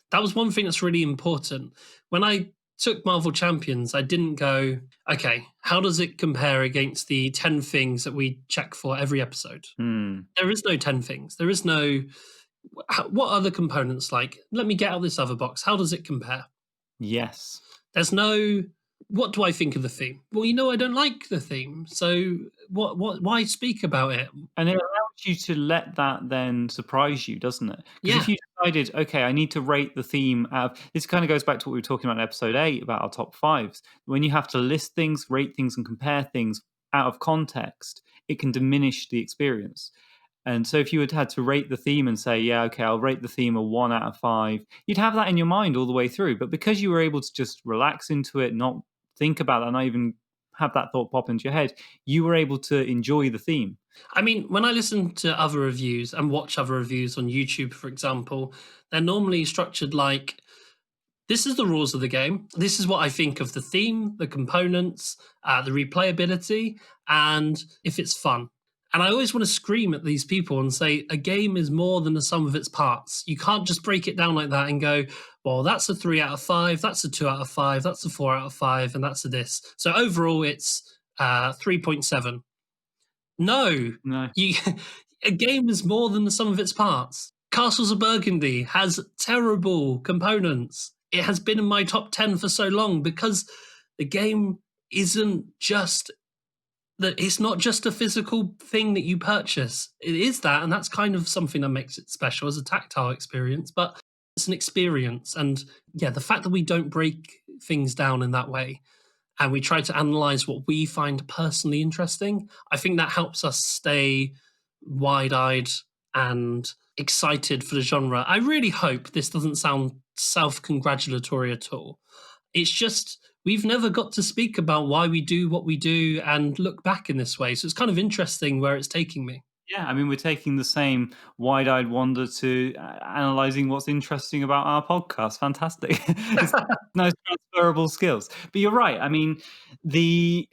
That was one thing that's really important. When I took Marvel Champions, I didn't go, okay, how does it compare against the 10 things that we check for every episode? There is no 10 things. There is no, what are the components like? Let me get out this other box. How does it compare? Yes. There's no, what do I think of the theme? Well, I don't like the theme, so why speak about it? And it allows you to let that then surprise you, doesn't it? Because if Yeah, you decided, okay, I need to rate the theme out of, this kind of goes back to what we were talking about in episode 8 about our top fives. When you have to list things, rate things, and compare things out of context, it can diminish the experience. And so if you had to rate the theme and say, yeah, okay, I'll rate the theme a 1 out of 5, you'd have that in your mind all the way through. But because you were able to just relax into it, not think about that, not even have that thought pop into your head, you were able to enjoy the theme. I mean, when I listen to other reviews and watch other reviews on YouTube, for example, they're normally structured like, this is the rules of the game. This is what I think of the theme, the components, the replayability, and if it's fun. And I always want to scream at these people and say, a game is more than the sum of its parts. You can't just break it down like that and go, well, that's a 3 out of 5, that's a 2 out of 5, that's a 4 out of 5, and that's a this. So overall, it's 3.7. No, No. you, a game is more than the sum of its parts. Castles of Burgundy has terrible components. It has been in my top 10 for so long because the game isn't just that, it's not just a physical thing that you purchase. It is that, and that's kind of something that makes it special as a tactile experience, but it's an experience. And yeah, the fact that we don't break things down in that way and we try to analyze what we find personally interesting, I think that helps us stay wide-eyed and excited for the genre. I really hope this doesn't sound self-congratulatory at all. It's just we've never got to speak about why we do what we do and look back in this way. So it's kind of interesting where it's taking me. Yeah, I mean, we're taking the same wide-eyed wonder to analyzing what's interesting about our podcast. Fantastic. It's nice transferable skills. But you're right. I mean, the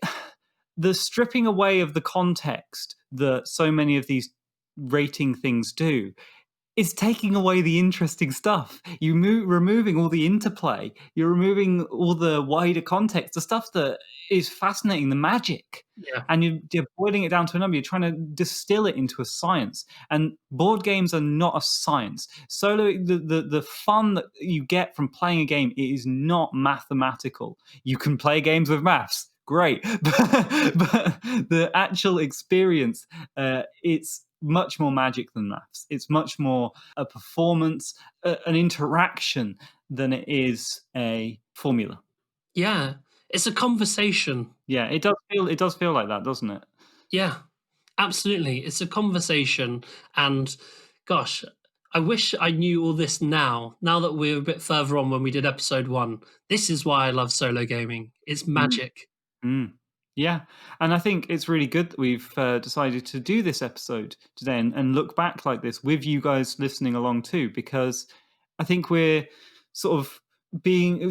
the stripping away of the context that so many of these rating things do is taking away the interesting stuff. You removing all the interplay. You're removing all the wider context, the stuff that is fascinating, the magic. Yeah. And you're boiling it down to a number. You're trying to distill it into a science. And board games are not a science. Solo, the fun that you get from playing a game, it is not mathematical. You can play games with maths. Great. But the actual experience, it's much more magic than maths. It's much more a performance, an interaction than it is a formula. Yeah. It's a conversation. Yeah, it does feel like that, doesn't it? Yeah. Absolutely. It's a conversation. And gosh, I wish I knew all this now that we're a bit further on when we did episode 1. This is why I love solo gaming. It's magic. Mm. Yeah, and I think it's really good that we've decided to do this episode today and look back like this with you guys listening along too, because I think we're sort of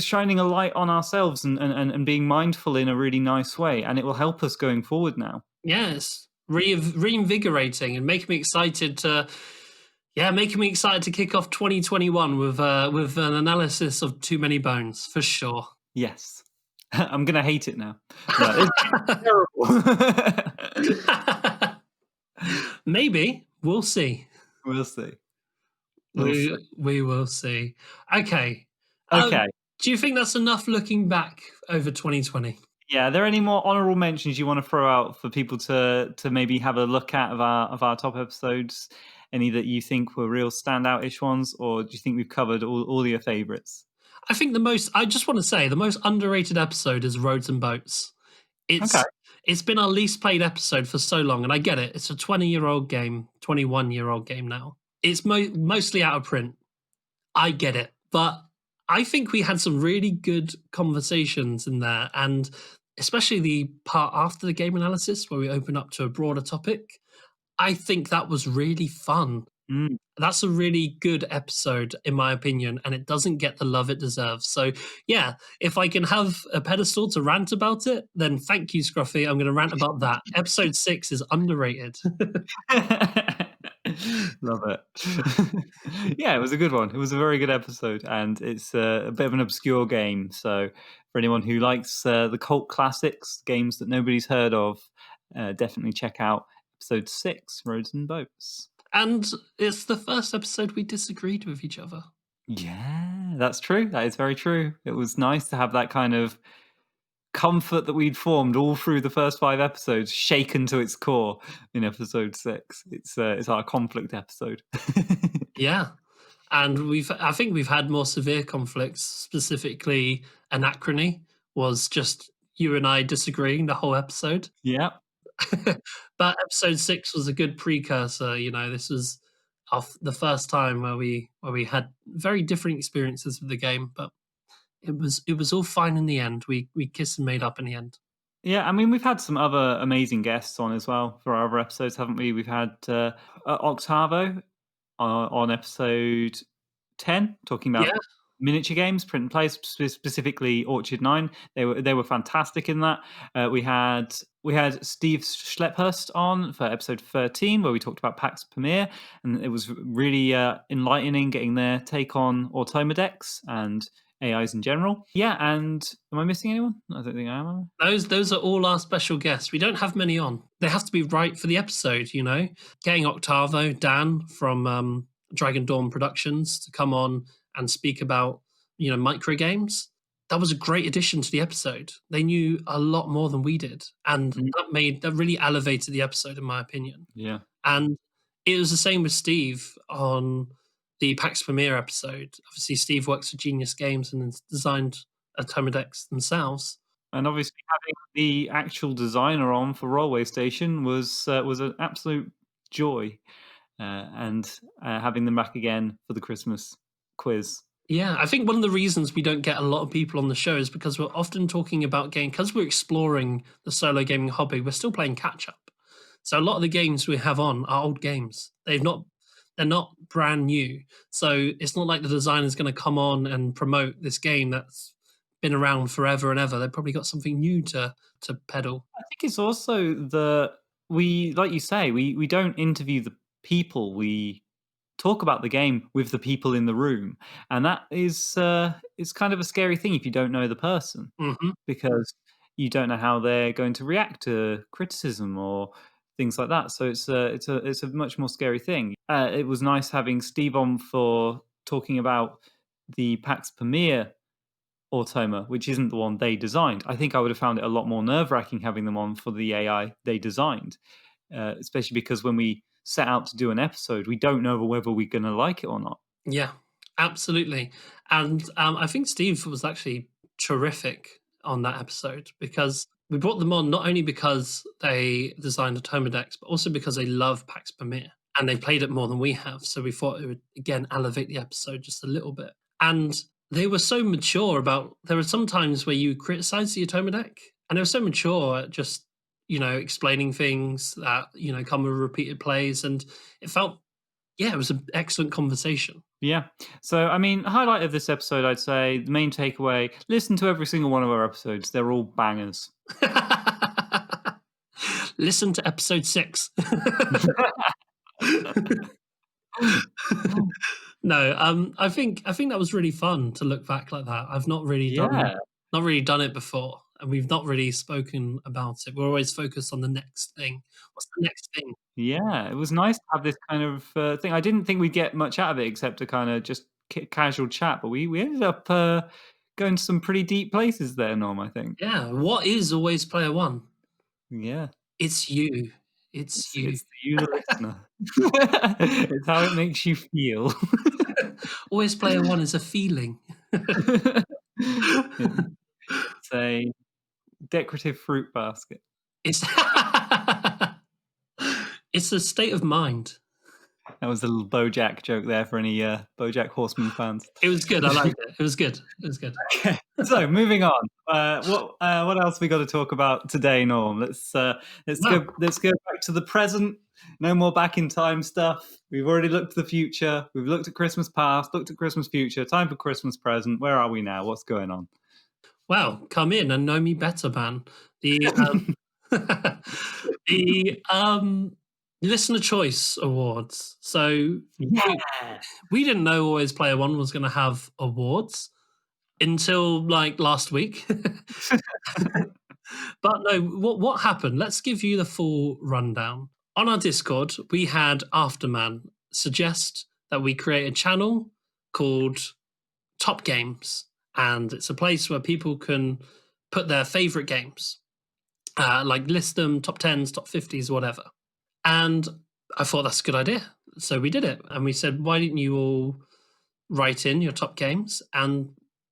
shining a light on ourselves and being mindful in a really nice way, and it will help us going forward now. Yes. Reinvigorating and making me excited to kick off 2021 with an analysis of Too Many Bones, for sure. Yes. I'm going to hate it now. No, it's terrible. Maybe. We'll see. We'll see. We will see. Okay. Okay. Do you think that's enough looking back over 2020? Yeah. Are there any more honourable mentions you want to throw out for people to maybe have a look at of our top episodes? Any that you think were real standout-ish ones, or do you think we've covered all your favourites? I think I just want to say the most underrated episode is Roads and Boats. It's been our least played episode for so long, and I get it. It's a 20-year-old game, 21-year-old game now. It's mostly out of print. I get it. But I think we had some really good conversations in there, and especially the part after the game analysis where we open up to a broader topic. I think that was really fun. Mm. That's a really good episode, in my opinion, and it doesn't get the love it deserves. So, yeah, if I can have a pedestal to rant about it, then thank you, Scruffy. I'm going to rant about that. Episode 6 is underrated. Love it. Yeah, it was a good one. It was a very good episode, and it's a bit of an obscure game. So, for anyone who likes the cult classics, games that nobody's heard of, definitely check out episode 6, Roads and Boats. And it's the first episode we disagreed with each other. Yeah. that's true. That is very true. It was nice to have that kind of comfort that we'd formed all through the first 5 episodes shaken to its core in episode 6. It's our conflict episode. Yeah. And I think we've had more severe conflicts, specifically Anachrony was just you and I disagreeing the whole episode. Yeah. But episode 6 was a good precursor. This was the first time where we had very different experiences with the game, but it was all fine in the end. We kissed and made up in the end. Yeah, I mean, we've had some other amazing guests on as well for our other episodes, haven't we? We've had Octavo on episode 10, talking about Yeah. miniature games, print and play, specifically Orchard 9. They were fantastic in that. We had Steve Schlepphurst on for episode 13, where we talked about PAX Premier, and it was really enlightening getting their take on Automa decks and AIs in general. Yeah, and am I missing anyone? I don't think I am. Those are all our special guests. We don't have many on. They have to be right for the episode, Getting Octavo, Dan from Dragon Dawn Productions to come on and speak about, micro games. That was a great addition to the episode. They knew a lot more than we did. And that really elevated the episode, in my opinion. Yeah. And it was the same with Steve on the PAX Premiere episode. Obviously, Steve works for Genius Games and has designed Automa decks themselves. And obviously, having the actual designer on for Rollway Station was an absolute joy, and having them back again for the Christmas quiz. Yeah, I think one of the reasons we don't get a lot of people on the show is because we're often talking about games, because we're exploring the solo gaming hobby, we're still playing catch up. So a lot of the games we have on are old games. They're not brand new. So it's not like the designer's going to come on and promote this game that's been around forever and ever. They've probably got something new to peddle. I think it's also like you say, we don't interview the people, we talk about the game with the people in the room, and that is kind of a scary thing if you don't know the person, because you don't know how they're going to react to criticism or things like that. So it's a much more scary thing. It was nice having Steve on for talking about the PAX Premier Automa, which isn't the one they designed. I think I would have found it a lot more nerve-wracking having them on for the AI they designed, especially because when we set out to do an episode, we don't know whether we're going to like it or not. Yeah, absolutely. And I think Steve was actually terrific on that episode, because we brought them on not only because they designed Automa decks, but also because they love PAX Premier and they played it more than we have. So we thought it would, again, elevate the episode just a little bit. And they were so mature about, there were some times where you criticize the Automa deck, and they were so mature at just, explaining things that, come with repeated plays. And it felt, it was an excellent conversation. Yeah. So, I mean, highlight of this episode, I'd say the main takeaway, listen to every single one of our episodes. They're all bangers. Listen to episode 6. No, I think that was really fun to look back like that. I've not really done it before, and we've not really spoken about it. We're always focused on the next thing. What's the next thing? Yeah, it was nice to have this kind of thing. I didn't think we'd get much out of it except a kind of just casual chat, but we ended up going to some pretty deep places there, Norm, I think. Yeah, what is Always Player One? Yeah. It's you. It's you. It's you, the listener. It's how it makes you feel. Always Player One is a feeling. It's a decorative fruit basket. It's it's a state of mind. That was a little BoJack joke there for any BoJack Horseman fans. It was good. I liked it. It was good. It was good. Okay, so moving on. What else we got to talk about today, Norm? Let's go back to the present. No more back in time stuff. We've already looked to the future. We've looked at Christmas past, looked at Christmas future. Time for Christmas present. Where are we now? What's going on? Well, come in and know me better, man. The Listener Choice Awards. So we didn't know Always Player One was going to have awards until like last week. But no, what happened? Let's give you the full rundown. On our Discord, we had Afterman suggest that we create a channel called top games, and it's a place where people can put their favorite games, like list them top 10s, top 50s, whatever. And I thought that's a good idea. So we did it. And we said, why didn't you all write in your top games, and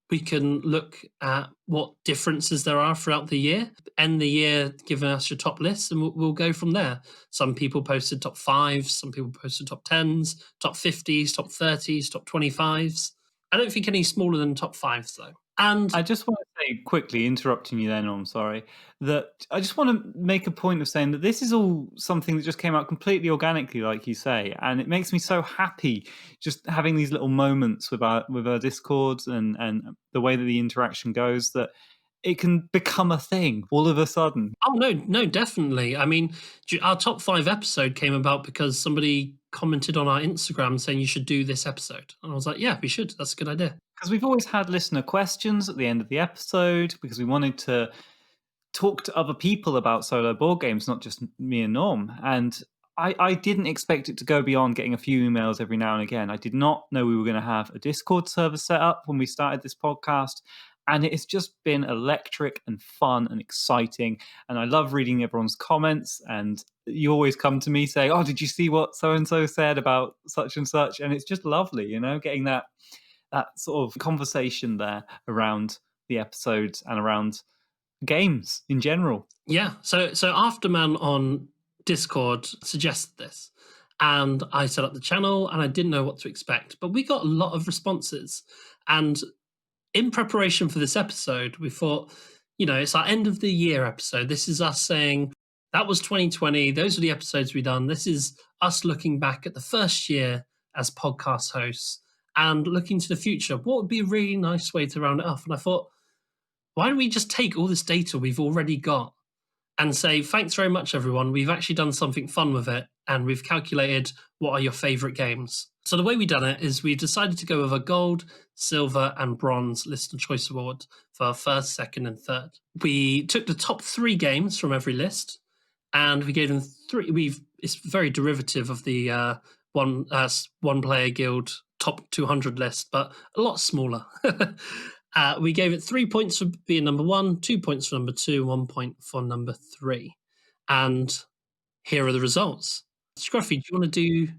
we can look at what differences there are throughout the year, end the year giving us your top lists, and we'll go from there. Some people posted top 5s, some people posted top 10s, top 50s, top 30s, top 25s. I don't think any smaller than top 5s, though. And I just want to say quickly, interrupting you then, I'm sorry, that I just want to make a point of saying that this is all something that just came out completely organically, like you say, and it makes me so happy just having these little moments with our Discords and the way that the interaction goes, that it can become a thing all of a sudden. oh no, definitely. I mean, our top 5 episode came about because somebody commented on our Instagram saying you should do this episode, and I was like, yeah, we should. That's a good idea. Because we've always had listener questions at the end of the episode, because we wanted to talk to other people about solo board games, not just me and Norm. And I didn't expect it to go beyond getting a few emails every now and again. I did not know we were going to have a Discord server set up when we started this podcast. And it's just been electric and fun and exciting. And I love reading everyone's comments. And you always come to me saying, oh, did you see what so-and-so said about such and such? And it's just lovely, getting that sort of conversation there around the episodes and around games in general. Yeah. So Afterman on Discord suggested this, and I set up the channel, and I didn't know what to expect, but we got a lot of responses. And in preparation for this episode, we thought, it's our end of the year episode. This is us saying that was 2020. Those are the episodes we done. This is us looking back at the first year as podcast hosts and looking to the future. What would be a really nice way to round it off? And I thought, why don't we just take all this data we've already got and say, thanks very much, everyone. We've actually done something fun with it, and we've calculated what are your favorite games. So the way we've done it is we've decided to go with a gold, silver, and bronze listener choice award for first, second, and third. We took the top 3 games from every list, and we gave them 3. It's very derivative of the one player guild top 200 list, but a lot smaller. We gave it 3 points for being number 1, 2 points for number 2, 1 point for number 3. And here are the results. Scruffy, do you want to do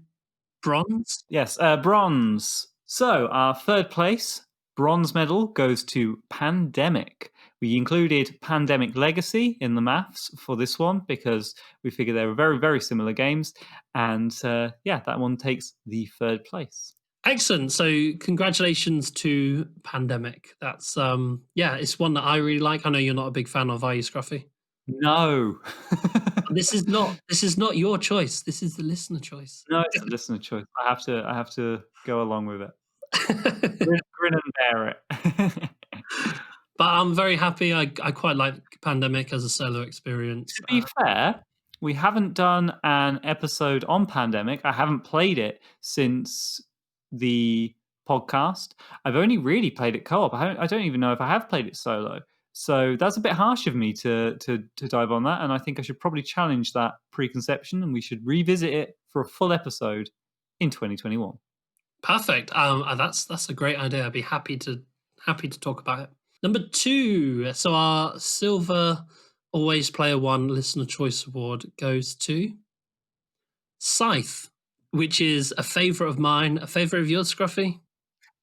bronze? Yes, bronze. So our third place bronze medal goes to Pandemic. We included Pandemic Legacy in the maths for this one because we figured they were very, very similar games. And that one takes the third place. Excellent. So congratulations to Pandemic. That's it's one that I really like. I know you're not a big fan of, are you, Scruffy? No. This is not your choice. This is the listener choice. No, it's the listener choice. I have to go along with it. Grin and bear it. But I'm very happy. I quite like Pandemic as a solo experience. To be fair, we haven't done an episode on Pandemic. I haven't played it since the podcast. I've only really played it co-op. I don't even know if I have played it solo. So that's a bit harsh of me to dive on that. And I think I should probably challenge that preconception, and we should revisit it for a full episode in 2021. Perfect. That's a great idea. I'd be happy to talk about it. Number 2. So our silver always player 1 listener choice award goes to Scythe, which is a favorite of mine. A favorite of yours, Scruffy?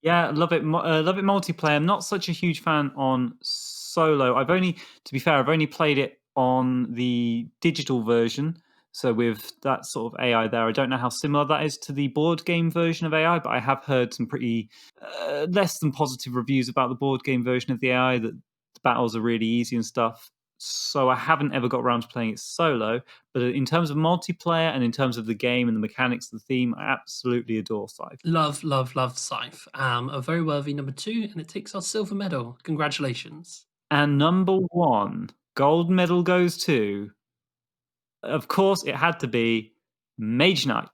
Yeah, love it. Love it multiplayer. I'm not such a huge fan on solo. I've only played it on the digital version. So with that sort of AI there, I don't know how similar that is to the board game version of AI, but I have heard some pretty less than positive reviews about the board game version of the AI, that the battles are really easy and stuff. So I haven't ever got around to playing it solo. But in terms of multiplayer and in terms of the game and the mechanics of the theme, I absolutely adore Scythe. Love Scythe. A very worthy number 2, and it takes our silver medal. Congratulations. And number 1, gold medal goes to, of course, it had to be Mage Knight.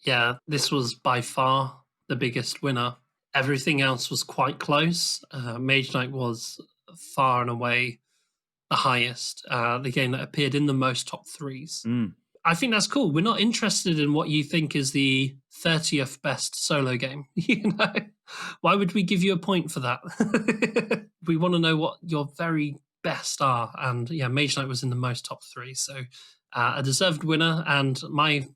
Yeah, this was by far the biggest winner. Everything else was quite close. Mage Knight was far and away the highest, the game that appeared in the most top 3s. I think that's cool. We're not interested in what you think is the 30th best solo game. You know, why would we give you a point for that? We want to know what your very best are. And yeah, Mage Knight was in the most top three. So a deserved winner and my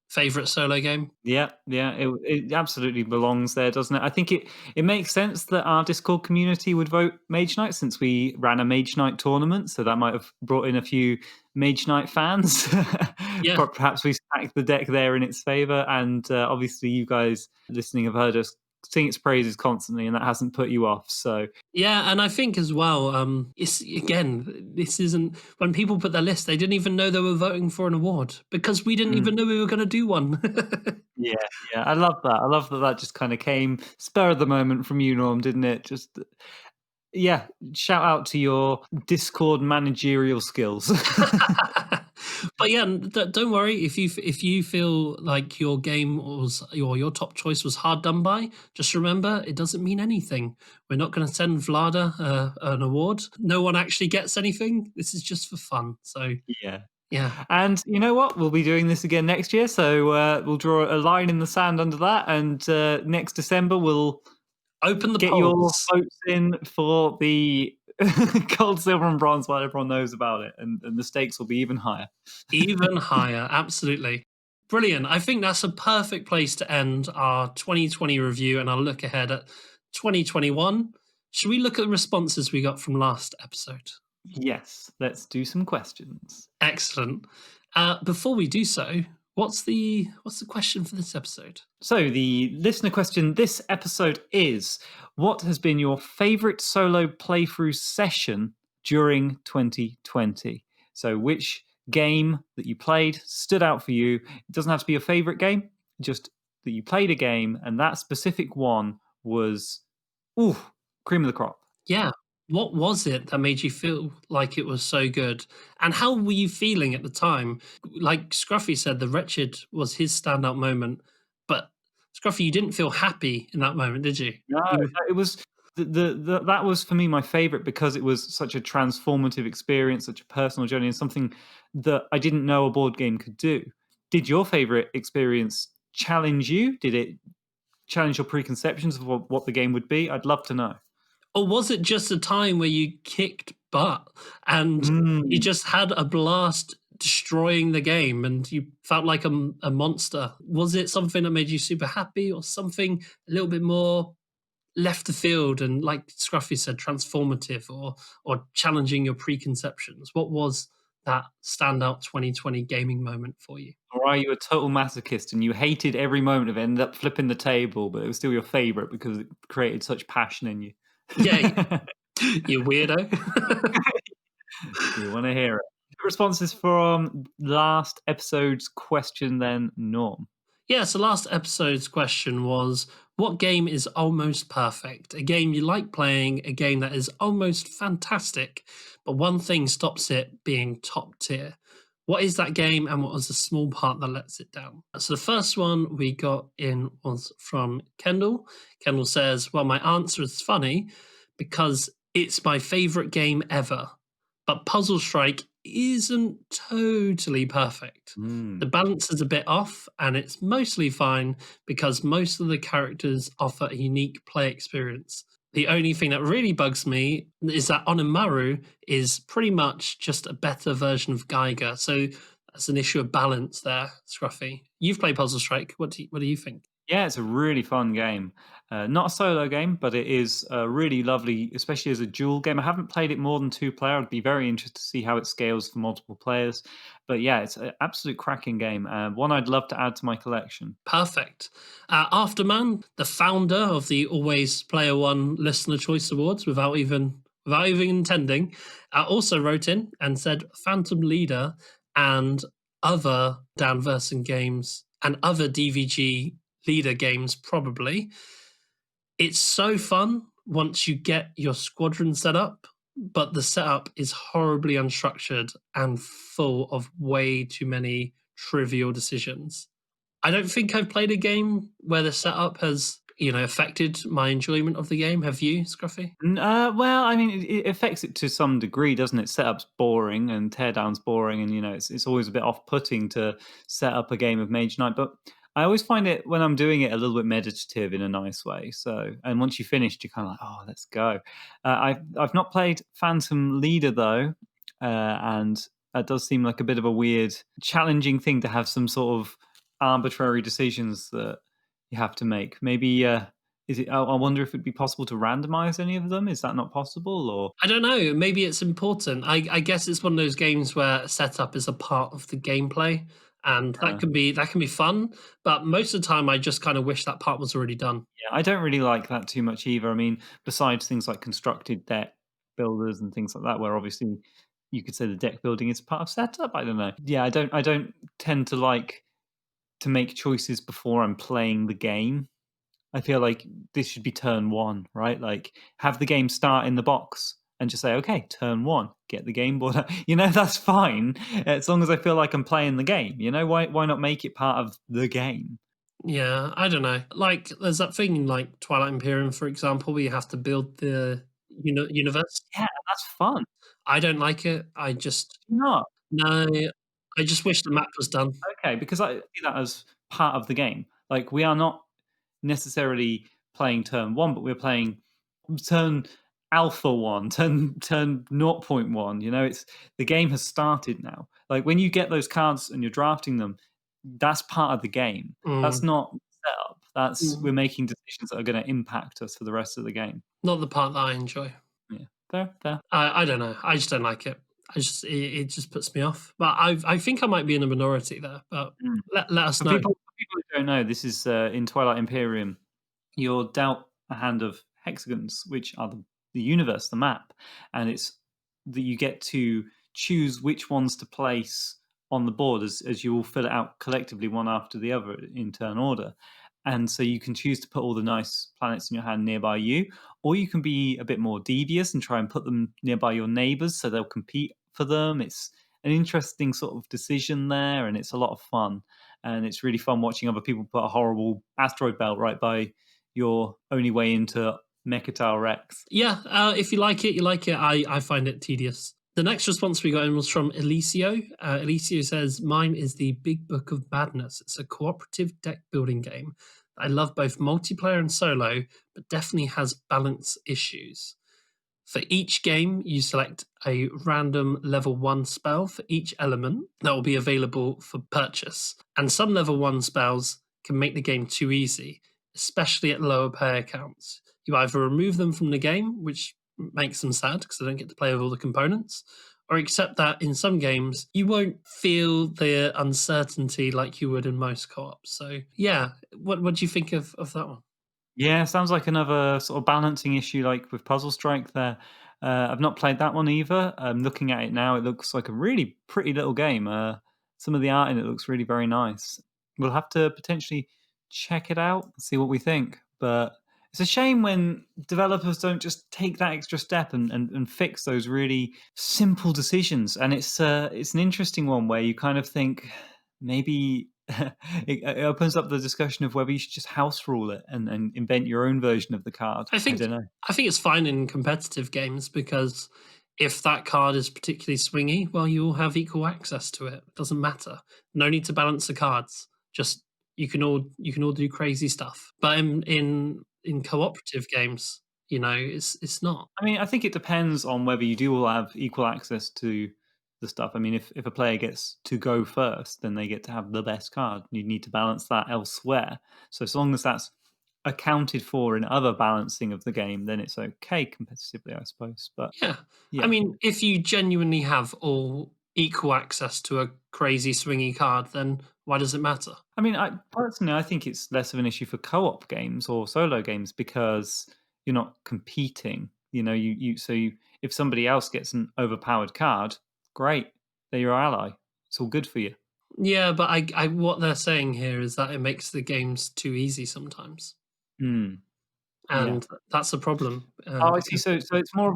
favorite solo game. Yeah, it absolutely belongs there, doesn't it? I think it makes sense that our Discord community would vote Mage Knight since we ran a Mage Knight tournament, so that might have brought in a few Mage Knight fans. Yeah. Perhaps we stacked the deck there in its favor, and obviously you guys listening have heard us sing its praises constantly, and that hasn't put you off. So Yeah, and I think as well, it's again, this isn't when people put their list, they didn't even know they were voting for an award because we didn't even know we were going to do one. yeah, I love that. I love that that just kind of came spur of the moment from you, Norm, didn't it? Just yeah, shout out to your Discord managerial skills. But yeah, don't worry if you feel like your game was your top choice was hard done by. Just remember, it doesn't mean anything. We're not going to send Vlada an award. No one actually gets anything. This is just for fun. So Yeah. yeah, And you know what? We'll be doing this again next year. So we'll draw a line in the sand under that. And next December, we'll open the get your polls. votes in for the gold, silver, and bronze while everyone knows about it. And the stakes will be even higher. Even higher, absolutely. Brilliant. I think that's a perfect place to end our 2020 review and I'll look ahead at 2021. Should we look at the responses we got from last episode? Yes, let's do some questions. Excellent. Before we do so, what's the question for this episode? So the listener question this episode is: what has been your favorite solo playthrough session during 2020? So which game that you played stood out for you? It doesn't have to be your favorite game, just that you played a game and that specific one was cream of the crop. Yeah. What was it that made you feel like it was so good? And how were you feeling at the time? Like Scruffy said, the Wretched was his standout moment. But Scruffy, you didn't feel happy in that moment, did you? No, it was that was for me my favorite because it was such a transformative experience, such a personal journey, and something that I didn't know a board game could do. Did your favorite experience challenge you? Did it challenge your preconceptions of what the game would be? I'd love to know. Or was it just a time where you kicked butt and you just had a blast destroying the game and you felt like a monster? Was it something that made you super happy or something a little bit more left the field and, like Scruffy said, transformative or challenging your preconceptions? What was that standout 2020 gaming moment for you? Or are you a total masochist and you hated every moment of it, ended up flipping the table, but it was still your favorite because it created such passion in you? Yeah, you weirdo. You want to hear it. Responses from last episode's question then, Norm. Yeah, so last episode's question was, what game is almost perfect? A game you like playing, a game that is almost fantastic, but one thing stops it being top tier. What is that game and what was the small part that lets it down? So the first one we got in was from Kendall. Kendall says, well, my answer is funny because it's my favorite game ever, but Puzzle Strike isn't totally perfect. The balance is a bit off, and it's mostly fine because most of the characters offer a unique play experience. The only thing that really bugs me is that Onimaru is pretty much just a better version of Geiger. So that's an issue of balance there, Scruffy. You've played Puzzle Strike. What do you think? Yeah, it's a really fun game. Not a solo game, but it is really lovely, especially as a dual game. I haven't played it more than 2-player. I'd be very interested to see how it scales for multiple players. But yeah, it's an absolute cracking game. One I'd love to add to my collection. Perfect. Afterman, the founder of the Always Player One Listener Choice Awards, without even intending, also wrote in and said Phantom Leader and other Dan Verson games and other DVG leader games probably. It's so fun once you get your squadron set up, but the setup is horribly unstructured and full of way too many trivial decisions. I don't think I've played a game where the setup has affected my enjoyment of the game. Have you, Scruffy? Well, I mean, it affects it to some degree, doesn't it? Setup's boring and teardown's boring, and it's always a bit off-putting to set up a game of Mage Knight. But I always find it when I'm doing it a little bit meditative in a nice way. So, and once you finished, you're kind of like, oh, let's go. I've not played Phantom Leader though, and that does seem like a bit of a weird, challenging thing to have some sort of arbitrary decisions that you have to make. Maybe. Is it? I wonder if it'd be possible to randomize any of them. Is that not possible? Or I don't know. Maybe it's important. I guess it's one of those games where setup is a part of the gameplay, and uh, that can be fun. But most of the time, I just kind of wish that part was already done. yeah, I don't really like that too much either. I mean, besides things like constructed deck builders and things like that, where obviously you could say the deck building is part of setup. I don't know. Yeah, I don't tend to like to make choices before I'm playing the game. I feel like this should be turn one, right? Like have the game start in the box and just say, okay, turn one, get the game board. That's fine as long as I feel like I'm playing the game. Why not make it part of the game? Yeah, I don't know. Like, there's that thing in like Twilight Imperium, for example, where you have to build the universe. Yeah, that's fun. I don't like it. I just No, no. I just wish the map was done. okay, because I see that as part of the game. Like we are not necessarily playing turn one, but we're playing turn alpha one, turn 0.1. It's the game has started now. Like when you get those cards and you're drafting them, that's part of the game. That's Mm, not set up. That's mm. we're making decisions that are going to impact us for the rest of the game. Not the part that I enjoy. Yeah, fair, fair. I don't know. I just don't like it. It just puts me off. But I think I might be in a minority there. But Mm. let us For know. people who don't know, this is in Twilight Imperium. You're dealt a hand of hexagons, which are the universe, the map, and it's that you get to choose which ones to place on the board as you all fill it out collectively, one after the other in turn order. And so you can choose to put all the nice planets in your hand nearby you, or you can be a bit more devious and try and put them nearby your neighbors so they'll compete for them. It's an interesting sort of decision there, and it's a lot of fun. And it's really fun watching other people put a horrible asteroid belt right by your only way into Mechatile Rex. Yeah, if you like it, you like it. I find it tedious. The next response we got in was from Elicio. Elicio says, "Mine is the Big Book of Badness. It's a cooperative deck building game. I love both multiplayer and solo, but definitely has balance issues. For each game, you select a random level 1 spell for each element that will be available for purchase. And some level 1 spells can make the game too easy, especially at lower player counts. You either remove them from the game, which makes them sad because they don't get to play with all the components, or accept that in some games you won't feel the uncertainty like you would in most co-ops. So yeah, what do you think of that one? Yeah, sounds like another sort of balancing issue like with Puzzle Strike there. I've not played that one either. Looking at it now, it looks like a really pretty little game. Some of the art in it looks really very nice. We'll have to potentially check it out, see what we think. But it's a shame when developers don't just take that extra step and fix those really simple decisions. And it's an interesting one where you kind of think maybe it opens up the discussion of whether you should just house rule it and invent your own version of the card. I I think don't know. I think it's fine in competitive games because if that card is particularly swingy, well, you all have equal access to it. It doesn't matter. No need to balance the cards. Just you can all do crazy stuff. But in cooperative games, it's not. I mean, I think it depends on whether you do all have equal access to the stuff. I mean, if a player gets to go first, then they get to have the best card. You need to balance that elsewhere. So as long as that's accounted for in other balancing of the game, then it's okay competitively, I suppose. But Yeah. I yeah. mean, if you genuinely have all equal access to a crazy swingy card, then why does it matter? I mean, I think it's less of an issue for co-op games or solo games because you're not competing. If somebody else gets an overpowered card, great, they're your ally. It's all good for you. Yeah, but I what they're saying here is that it makes the games too easy sometimes. Hmm. Yeah. And that's a problem, Oh, I see. because So it's more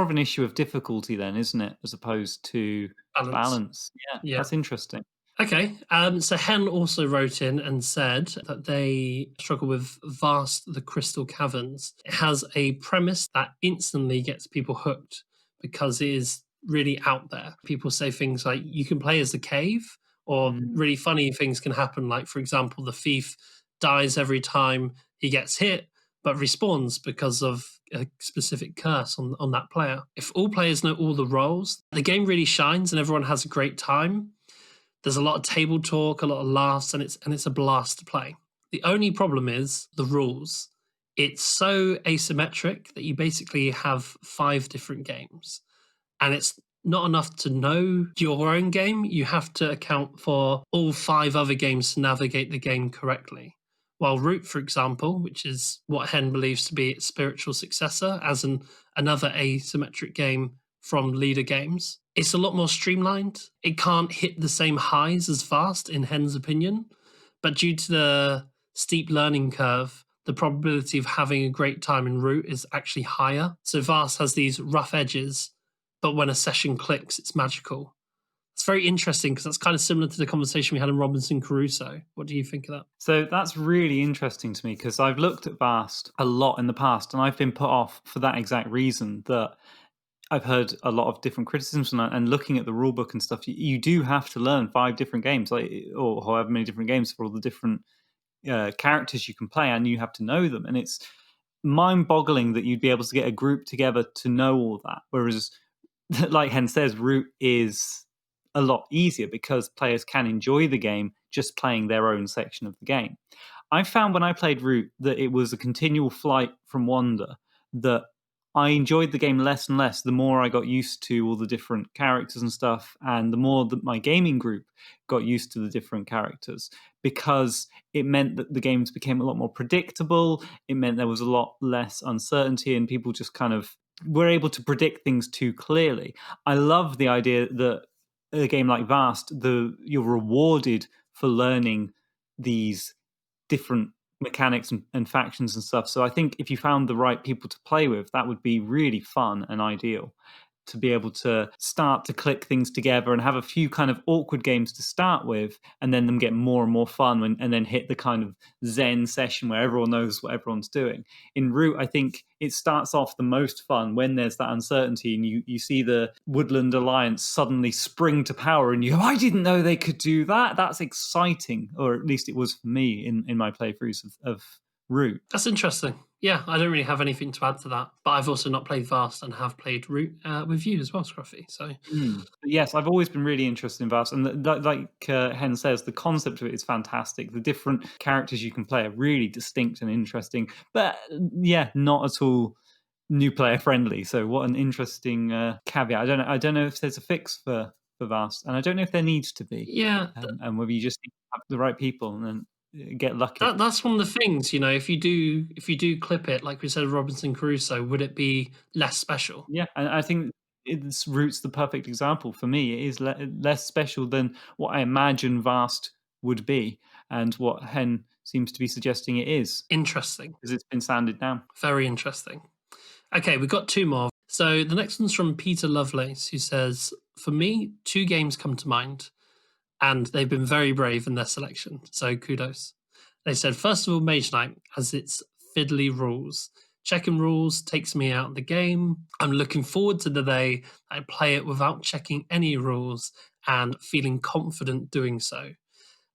of an issue of difficulty then, isn't it, as opposed to balance. balance? Yeah, Yeah. that's interesting. Okay, so Hen also wrote in and said that they struggle with Vast the Crystal Caverns. It has a premise that instantly gets people hooked because it is really out there. People say things like you can play as the cave, or Mm. really funny things can happen. Like, for example, the thief dies every time he gets hit, but respawns because of a specific curse on that player. If all players know all the roles, the game really shines and everyone has a great time. There's a lot of table talk, a lot of laughs, and it's a blast to play. The only problem is the rules. It's so asymmetric that you basically have 5 different games, and it's not enough to know your own game. You have to account for all 5 other games to navigate the game correctly. While Root, for example, which is what Hen believes to be its spiritual successor, as another asymmetric game from Leader Games, it's a lot more streamlined. It can't hit the same highs as Vast, in Hen's opinion, but due to the steep learning curve, the probability of having a great time in Root is actually higher. So Vast has these rough edges, but when a session clicks, it's magical. It's very interesting because that's kind of similar to the conversation we had in Robinson Crusoe. What do you think of that? So that's really interesting to me because I've looked at Vast a lot in the past and I've been put off for that exact reason that I've heard a lot of different criticisms and looking at the rule book and stuff, you do have to learn 5 different games, like, or however many different games for all the different characters you can play, and you have to know them. And it's mind-boggling that you'd be able to get a group together to know all that. Whereas, like Hen says, Root is a lot easier because players can enjoy the game just playing their own section of the game. I found when I played Root that it was a continual flight from wonder, that I enjoyed the game less and less the more I got used to all the different characters and stuff, and the more that my gaming group got used to the different characters, because it meant that the games became a lot more predictable. It meant there was a lot less uncertainty, and people just kind of were able to predict things too clearly. I love the idea that a game like Vast, you're rewarded for learning these different mechanics and factions and stuff. So I think if you found the right people to play with, that would be really fun and ideal to be able to start to click things together and have a few kind of awkward games to start with, and then them get more and more fun and then hit the kind of zen session where everyone knows what everyone's doing. In Root, I think it starts off the most fun when there's that uncertainty and you see the Woodland Alliance suddenly spring to power and you go, I didn't know they could do that. That's exciting, or at least it was for me in my playthroughs of Root. That's interesting. Yeah, I don't really have anything to add to that, but I've also not played Vast and have played Root with you as well, Scruffy. So Yes, I've always been really interested in Vast, and like Hen says, the concept of it is fantastic. The different characters you can play are really distinct and interesting, but yeah, not at all new player friendly. So what an interesting caveat. I don't know if there's a fix for Vast, and I don't know if there needs to be, yeah, and whether you just need to have the right people and then get lucky. that's one of the things. You know, if you do clip it, like we said, Robinson Crusoe, would it be less special? Yeah, and I think it's Root's the perfect example for me. It is less special than what I imagine Vast would be, and what Hen seems to be suggesting it is, Interesting. because it's been sanded down. Very interesting. Okay, we've got 2 more. So the next one's from Peter Lovelace, who says, for me, 2 games come to mind, and they've been very brave in their selection. So kudos. They said, first of all, Mage Knight has its fiddly rules. Checking rules takes me out of the game. I'm looking forward to the day I play it without checking any rules and feeling confident doing so.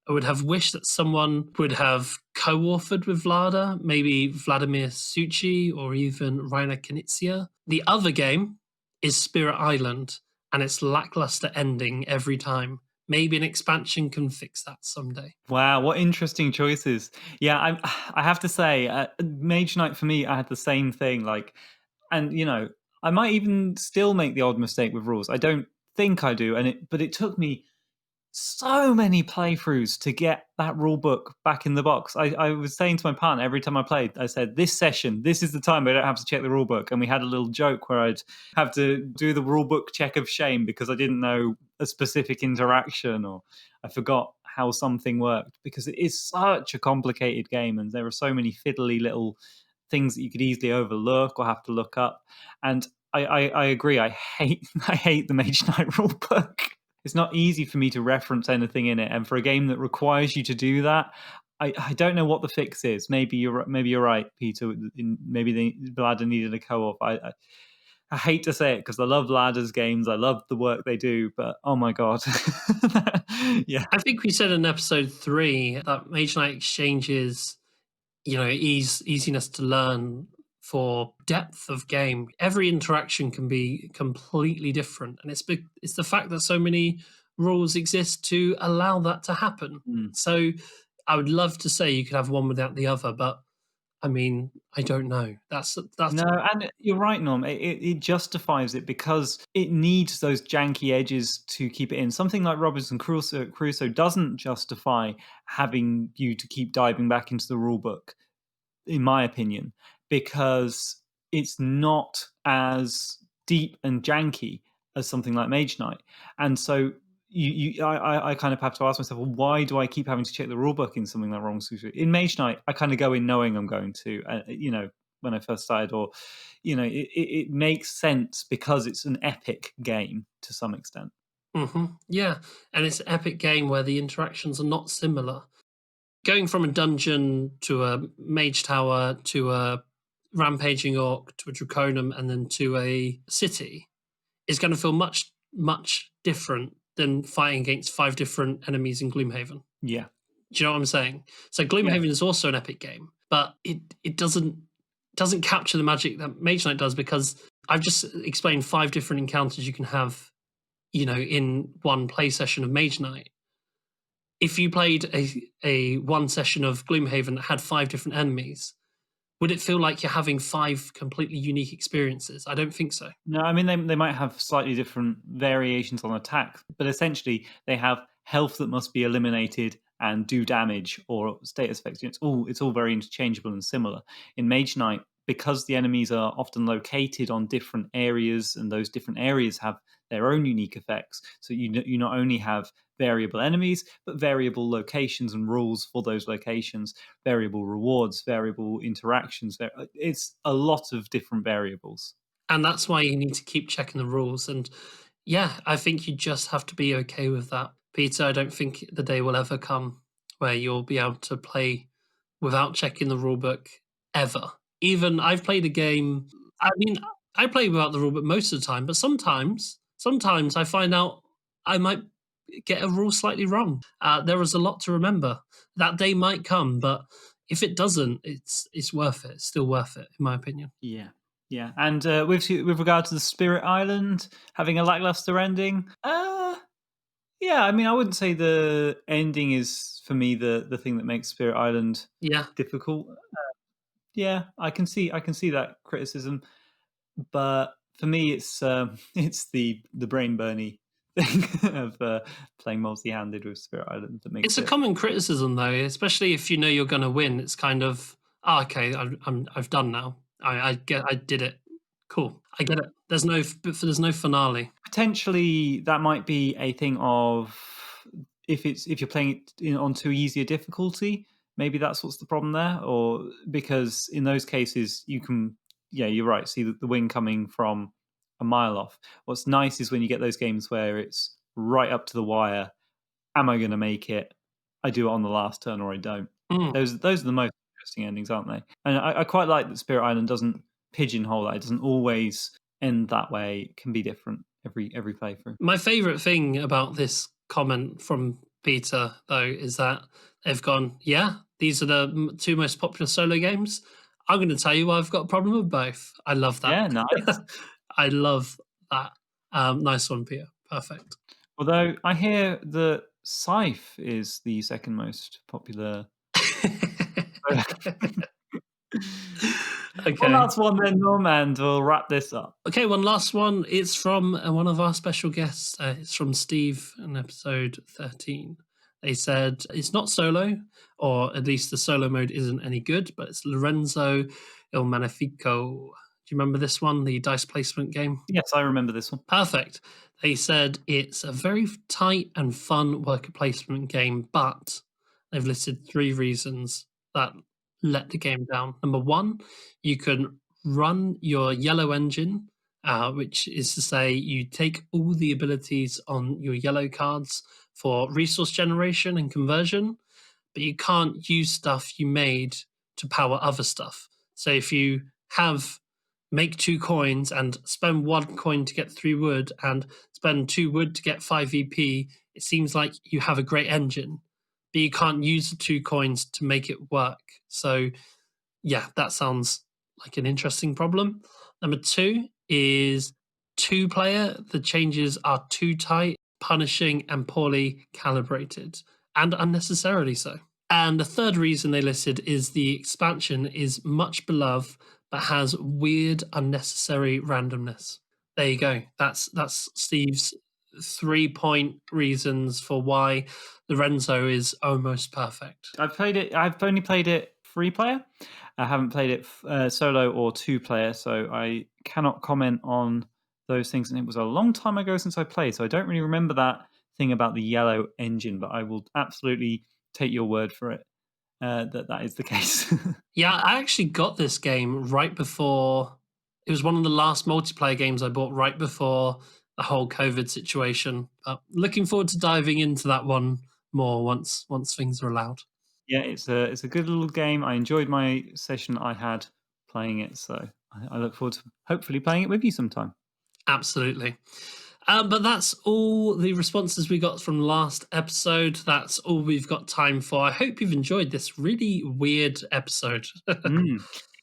I would have wished that someone would have co-authored with Vlada, maybe Vladimir Suchi or even Rainer Knizia. The other game is Spirit Island, and its lackluster ending every time. Maybe an expansion can fix that someday. Wow, what interesting choices! Yeah, I have to say, Mage Knight for me, I had the same thing. Like, and I might even still make the odd mistake with rules. I don't think I do, but it took me so many playthroughs to get that rule book back in the box. I was saying to my partner every time I played, I said, this session, this is the time I don't have to check the rule book. And we had a little joke where I'd have to do the rule book check of shame because I didn't know a specific interaction, or I forgot how something worked, because it is such a complicated game and there are so many fiddly little things that you could easily overlook or have to look up. And I agree. I hate the Mage Knight rule book. It's not easy for me to reference anything in it, and for a game that requires you to do that, I don't know what the fix is. Maybe you're right, Peter. Maybe the ladder needed a co-op. I hate to say it because I love ladders games. I love the work they do, but oh my god, yeah, I think we said in episode 3 that Mage Knight exchanges, easiness to learn for depth of game. Every interaction can be completely different, and it's the fact that so many rules exist to allow that to happen. Mm. So I would love to say you could have one without the other, but I mean, I don't know. That's No, and you're right, Norm. It justifies it because it needs those janky edges to keep it in. Something like Robinson Crusoe doesn't justify having you to keep diving back into the rule book, in my opinion, because it's not as deep and janky as something like Mage Knight. And so I kind of have to ask myself, well, why do I keep having to check the rule book in something like Wrong Sushi? In Mage Knight, I kind of go in knowing I'm going to, when I first started, or, it makes sense because it's an epic game to some extent. Yeah, and it's an epic game where the interactions are not similar. Going from a dungeon to a mage tower to a rampaging orc to a draconum and then to a city is going to feel much, much different than fighting against 5 different enemies in Gloomhaven. Yeah. Do you know what I'm saying? So Gloomhaven is also an epic game, but it doesn't capture the magic that Mage Knight does, because I've just explained 5 different encounters you can have, in one play session of Mage Knight. If you played a one session of Gloomhaven that had 5 different enemies, would it feel like you're having 5 completely unique experiences? I don't think so. No, I mean they might have slightly different variations on attack, but essentially they have health that must be eliminated and do damage or status effects. It's all very interchangeable and similar. In Mage Knight, because the enemies are often located on different areas, and those different areas have their own unique effects. So you not only have variable enemies, but variable locations and rules for those locations, variable rewards, variable interactions. It's a lot of different variables. And that's why you need to keep checking the rules. And yeah, I think you just have to be okay with that. Peter, I don't think the day will ever come where you'll be able to play without checking the rulebook ever. Even I've played a game, I mean, I play without the rulebook most of the time, but sometimes I find out I might get a rule slightly wrong. There is a lot to remember. That day might come, but if it doesn't, it's worth it. It's still worth it, in my opinion. Yeah. Yeah, and with regard to the Spirit Island having a lackluster ending, yeah, I mean, I wouldn't say the ending is for me the thing that makes Spirit Island difficult. Yeah, I can see that criticism, but for me, it's the brain burny thing of playing multi-handed with Spirit Island that makes it's a common criticism, though, especially if you know you're going to win. It's kind of, okay, I've done now. I did it. Cool, I get it. There's no finale. Potentially, that might be a thing of if you're playing it on too easy a difficulty. Maybe that's what's the problem there, or because in those cases you can, yeah, you're right, see the win coming from a mile off. What's nice is when you get those games where it's right up to the wire. Am I going to make it? I do it on the last turn, or I don't. Those are the most interesting endings, aren't they? And I quite like that Spirit Island doesn't pigeonhole that. It doesn't always end that way. It can be different every playthrough. My favorite thing about this comment from Peter, though, is that they've gone, yeah, these are the 2 most popular solo games. I'm going to tell you why I've got a problem with both. I love that. Yeah, nice. I love that. Nice one, Peter. Perfect. Although I hear that Scythe is the second most popular. Okay. One last one then, Norm, and we'll wrap this up. Okay, one last one. It's from one of our special guests. It's from Steve in episode 13. They said it's not solo, or at least the solo mode isn't any good, but it's Lorenzo Il Magnifico. Do you remember this one, the dice placement game? Yes, I remember this one. Perfect. They said it's a very tight and fun worker placement game, but they've listed 3 reasons that let the game down. Number 1, you can run your yellow engine which is to say you take all the abilities on your yellow cards for resource generation and conversion, but you can't use stuff you made to power other stuff. So if you have make 2 coins and spend 1 coin to get 3 wood and spend 2 wood to get 5 VP, it seems like you have a great engine, but you can't use the 2 coins to make it work. So yeah, that sounds like an interesting problem. Number 2 is 2-player. The changes are too tight, punishing, and poorly calibrated, and unnecessarily so. And the third reason they listed is the expansion is much beloved, but has weird, unnecessary randomness. There you go. That's Steve's 3-point reasons for why Lorenzo is almost perfect. I've only played it 3-player. I haven't played it solo or 2-player, so I cannot comment on those things. And it was a long time ago since I played, so I don't really remember that thing about the yellow engine, but I will absolutely take your word for it that is the case. Yeah, I actually got this game right before. It was one of the last multiplayer games I bought right before the whole COVID situation. Looking forward to diving into that one more once things are allowed. Yeah, it's a good little game. I enjoyed my session I had playing it, so I look forward to hopefully playing it with you sometime. Absolutely. But that's all the responses we got from last episode. That's all we've got time for. I hope you've enjoyed this really weird episode.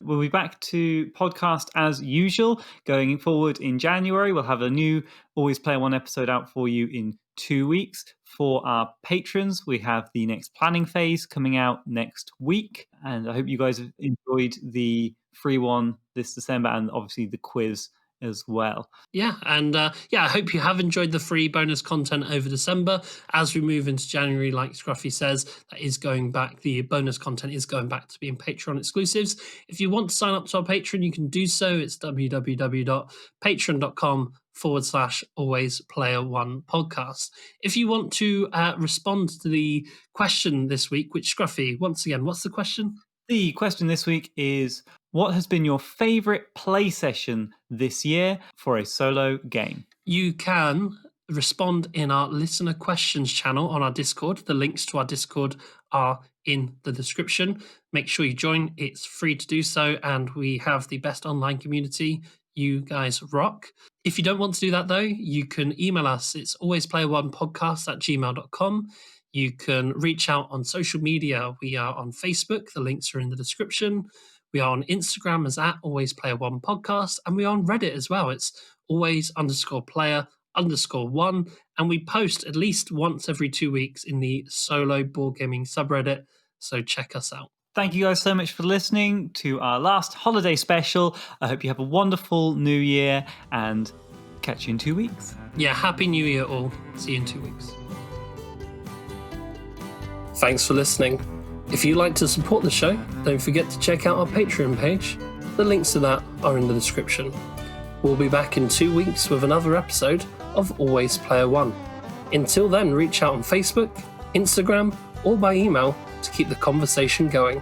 We'll be back to podcast as usual going forward in January. We'll have a new Always Player One episode out for you in 2 weeks. For our patrons, we have the next planning phase coming out next week. And I hope you guys have enjoyed the free one this December and obviously the quiz as well. Yeah, and I hope you have enjoyed the free bonus content over December. As we move into January, like Scruffy says, that is going back. The bonus content is going back to being Patreon exclusives. If you want to sign up to our Patreon, you can do so. It's www.patreon.com/alwaysplayer1podcast. If you want to respond to the question this week, which Scruffy, once again, what's the question? The question this week is, what has been your favourite play session this year for a solo game? You can respond in our listener questions channel on our Discord. The links to our Discord are in the description. Make sure you join. It's free to do so, and we have the best online community. You guys rock. If you don't want to do that, though, you can email us. It's alwaysplayer1podcast@gmail.com. You can reach out on social media. We are on Facebook. The links are in the description. We are on Instagram as @alwaysplayer1podcast, and we are on Reddit as well. It's always_player_1, and we post at least once every 2 weeks in the solo board gaming subreddit. So check us out. Thank you guys so much for listening to our last holiday special. I hope you have a wonderful new year and catch you in 2 weeks. Yeah, Happy New Year all. See you in 2 weeks. Thanks for listening. If you'd like to support the show, don't forget to check out our Patreon page. The links to that are in the description. We'll be back in 2 weeks with another episode of Always Player One. Until then, reach out on Facebook, Instagram, or by email to keep the conversation going.